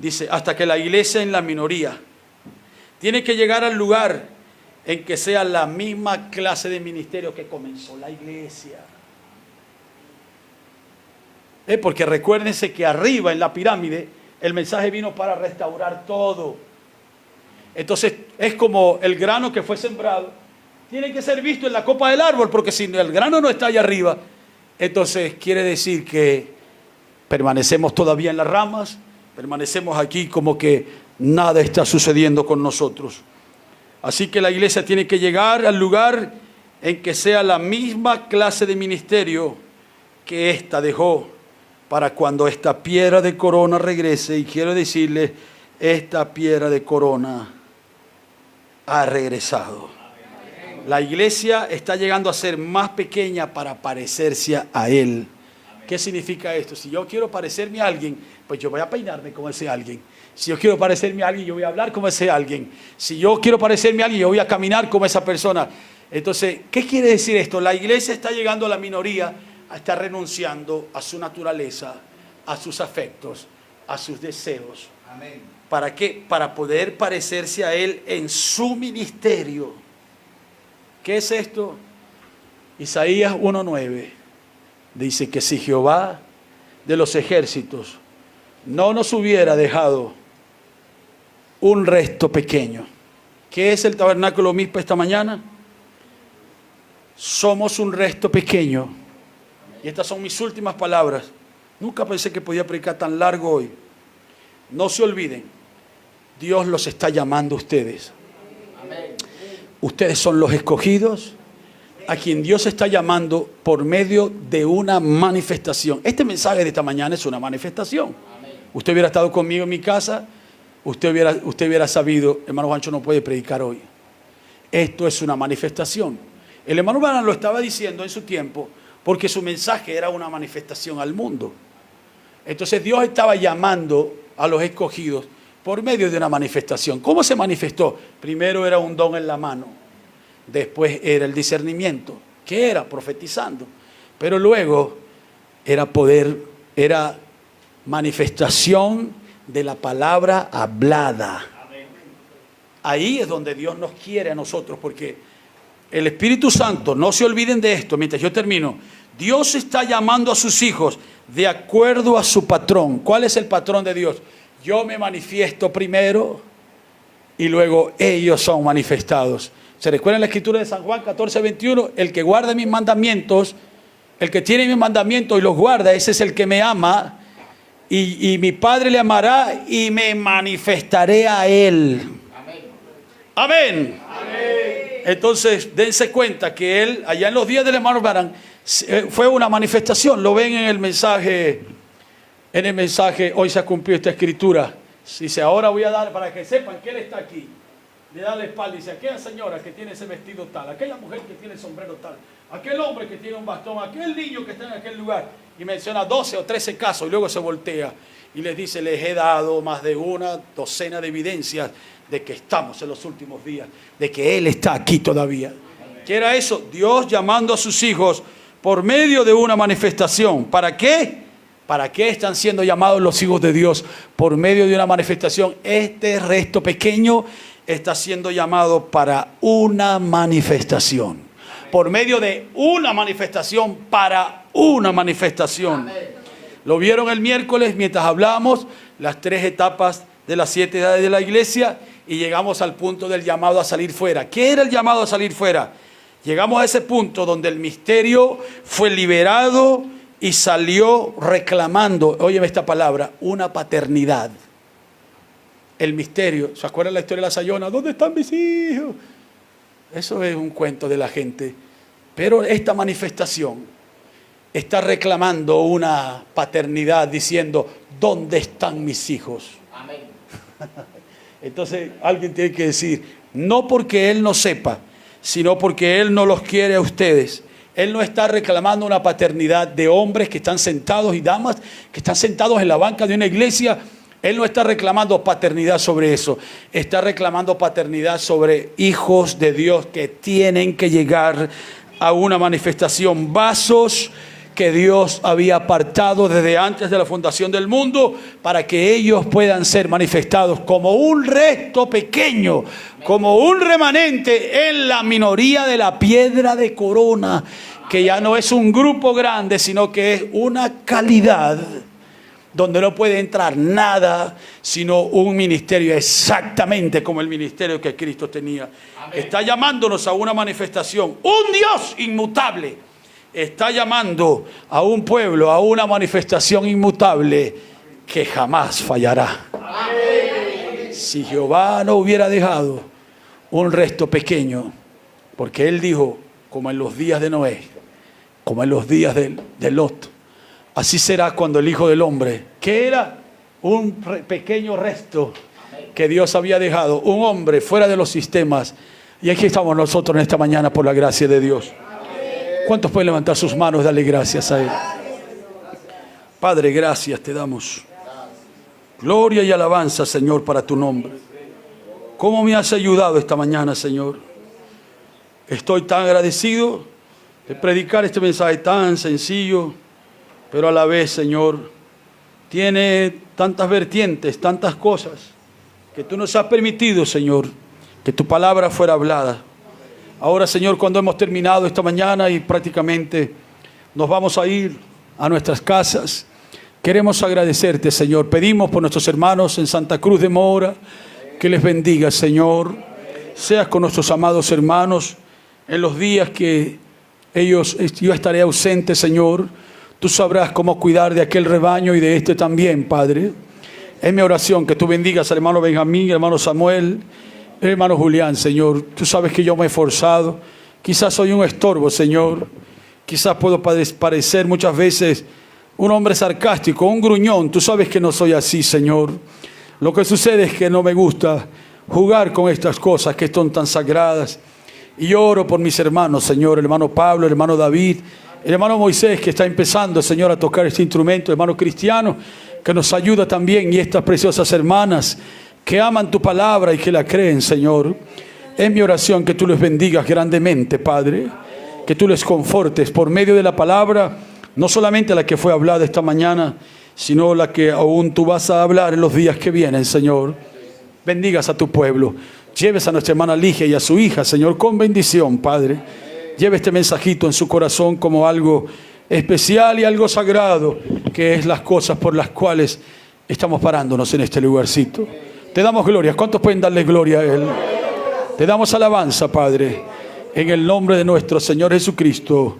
Dice, hasta que la iglesia en la minoría tiene que llegar al lugar en que sea la misma clase de ministerio que comenzó la iglesia. Porque recuérdense que arriba en la pirámide el mensaje vino para restaurar todo. Entonces es como el grano que fue sembrado. Tiene que ser visto en la copa del árbol, porque si el grano no está allá arriba, Entonces quiere decir que permanecemos todavía en las ramas, permanecemos aquí como que nada está sucediendo con nosotros. Así que la iglesia tiene que llegar al lugar en que sea la misma clase de ministerio que ésta dejó, para cuando esta piedra de corona regrese. Y quiero decirle, esta piedra de corona ha regresado. La iglesia está llegando a ser más pequeña para parecerse a Él. ¿Qué significa esto? Si yo quiero parecerme a alguien, pues yo voy a peinarme como ese alguien. Si yo quiero parecerme a alguien, yo voy a hablar como ese alguien. Si yo quiero parecerme a alguien, yo voy a caminar como esa persona. Entonces, ¿qué quiere decir esto? La iglesia está llegando a la minoría, está renunciando a su naturaleza, a sus afectos, a sus deseos. Amén. ¿Para qué? Para poder parecerse a Él en su ministerio. ¿Qué es esto? Isaías 1:9 dice que si Jehová de los ejércitos no nos hubiera dejado un resto pequeño. ¿Qué es el tabernáculo Mizpa esta mañana? Somos un resto pequeño. Y estas son mis últimas palabras. Nunca pensé que podía predicar tan largo hoy. No se olviden, Dios los está llamando a ustedes. Amén. Ustedes son los escogidos, a quien Dios está llamando por medio de una manifestación. Este mensaje de esta mañana es una manifestación. Amén. Usted hubiera estado conmigo en mi casa, usted hubiera sabido, hermano Juancho no puede predicar hoy. Esto es una manifestación. El hermano Branham lo estaba diciendo en su tiempo porque su mensaje era una manifestación al mundo. Entonces Dios estaba llamando a los escogidos por medio de una manifestación. ¿Cómo se manifestó? Primero era un don en la mano, después era el discernimiento. ¿Qué era? Profetizando. Pero luego era manifestación de la palabra hablada. Ahí es donde Dios nos quiere a nosotros, porque el Espíritu Santo, no se olviden de esto, mientras yo termino, Dios está llamando a sus hijos de acuerdo a su patrón. ¿Cuál es el patrón de Dios? Yo me manifiesto primero y luego ellos son manifestados. ¿Se recuerdan la escritura de San Juan 14:21? El que guarda mis mandamientos, el que tiene mis mandamientos y los guarda, ese es el que me ama, y mi Padre le amará y me manifestaré a él. Amén. Amén. Entonces, dense cuenta que él, allá en los días del hermano Branham, fue una manifestación. Lo ven en el mensaje, hoy se ha cumplido esta escritura. Dice, ahora voy a dar, para que sepan que él está aquí. Le da la espalda y dice, aquella señora que tiene ese vestido tal, aquella mujer que tiene el sombrero tal, aquel hombre que tiene un bastón, aquel niño que está en aquel lugar. Y menciona 12 o 13 casos y luego se voltea y les dice, les he dado más de una docena de evidencias de que estamos en los últimos días, de que Él está aquí todavía. ¿Qué era eso? Dios llamando a sus hijos por medio de una manifestación. ¿Para qué? ¿Para qué están siendo llamados los hijos de Dios? Por medio de una manifestación. Este resto pequeño está siendo llamado para una manifestación. Por medio de una manifestación, para una manifestación. Lo vieron el miércoles mientras hablábamos las 3 etapas de las 7 edades de la iglesia y llegamos al punto del llamado a salir fuera. ¿Qué era el llamado a salir fuera? Llegamos a ese punto donde el misterio fue liberado y salió reclamando, óyeme esta palabra, una paternidad. El misterio, ¿se acuerdan la historia de la Sayona? ¿Dónde están mis hijos? Eso es un cuento de la gente. Pero esta manifestación está reclamando una paternidad diciendo, ¿dónde están mis hijos? Amén. Entonces alguien tiene que decir, no porque Él no sepa, sino porque Él no los quiere a ustedes. Él no está reclamando una paternidad de hombres que están sentados y damas que están sentados en la banca de una iglesia. Él no está reclamando paternidad sobre eso. Está reclamando paternidad sobre hijos de Dios que tienen que llegar a una manifestación. Vasos que Dios había apartado desde antes de la fundación del mundo para que ellos puedan ser manifestados como un resto pequeño, como un remanente en la minoría de la piedra de corona, que ya no es un grupo grande, sino que es una calidad donde no puede entrar nada, sino un ministerio exactamente como el ministerio que Cristo tenía. Amén. Está llamándonos a una manifestación, un Dios inmutable, está llamando a un pueblo, a una manifestación inmutable que jamás fallará. Si Jehová no hubiera dejado un resto pequeño, porque Él dijo, como en los días de Noé, como en los días de Lot, así será cuando el Hijo del Hombre, que era un pequeño resto que Dios había dejado, un hombre fuera de los sistemas. Y aquí estamos nosotros en esta mañana por la gracia de Dios. ¿Cuántos pueden levantar sus manos y darle gracias a Él? Padre, gracias te damos. Gloria y alabanza, Señor, para tu nombre. ¿Cómo me has ayudado esta mañana, Señor? Estoy tan agradecido de predicar este mensaje tan sencillo, pero a la vez, Señor, tiene tantas vertientes, tantas cosas que tú nos has permitido, Señor, que tu palabra fuera hablada. Ahora, Señor, cuando hemos terminado esta mañana y prácticamente nos vamos a ir a nuestras casas, queremos agradecerte, Señor. Pedimos por nuestros hermanos en Santa Cruz de Mora, que les bendiga, Señor. Seas con nuestros amados hermanos en los días que yo estaré ausente, Señor. Tú sabrás cómo cuidar de aquel rebaño y de este también, Padre. Es mi oración que tú bendigas al hermano Benjamín, al hermano Samuel, al hermano Julián, Señor. Tú sabes que yo me he esforzado. Quizás soy un estorbo, Señor. Quizás puedo parecer muchas veces un hombre sarcástico, un gruñón. Tú sabes que no soy así, Señor. Lo que sucede es que no me gusta jugar con estas cosas que son tan sagradas. Y yo oro por mis hermanos, Señor, el hermano Pablo, el hermano David, el hermano Moisés, que está empezando, Señor, a tocar este instrumento, el hermano Cristiano, que nos ayuda también, y estas preciosas hermanas que aman tu palabra y que la creen, Señor. Es mi oración que tú les bendigas grandemente, Padre, que tú les confortes por medio de la palabra, no solamente la que fue hablada esta mañana, sino la que aún tú vas a hablar en los días que vienen, Señor. Bendigas a tu pueblo. Lleves a nuestra hermana Ligia y a su hija, Señor, con bendición, Padre. Lleve este mensajito en su corazón como algo especial y algo sagrado, que es las cosas por las cuales estamos parándonos en este lugarcito. Te damos gloria. ¿Cuántos pueden darle gloria a Él? Te damos alabanza, Padre, en el nombre de nuestro Señor Jesucristo.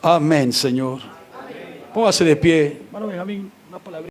Amén, Señor. Póngase de pie. Hermano Benjamín, una palabra.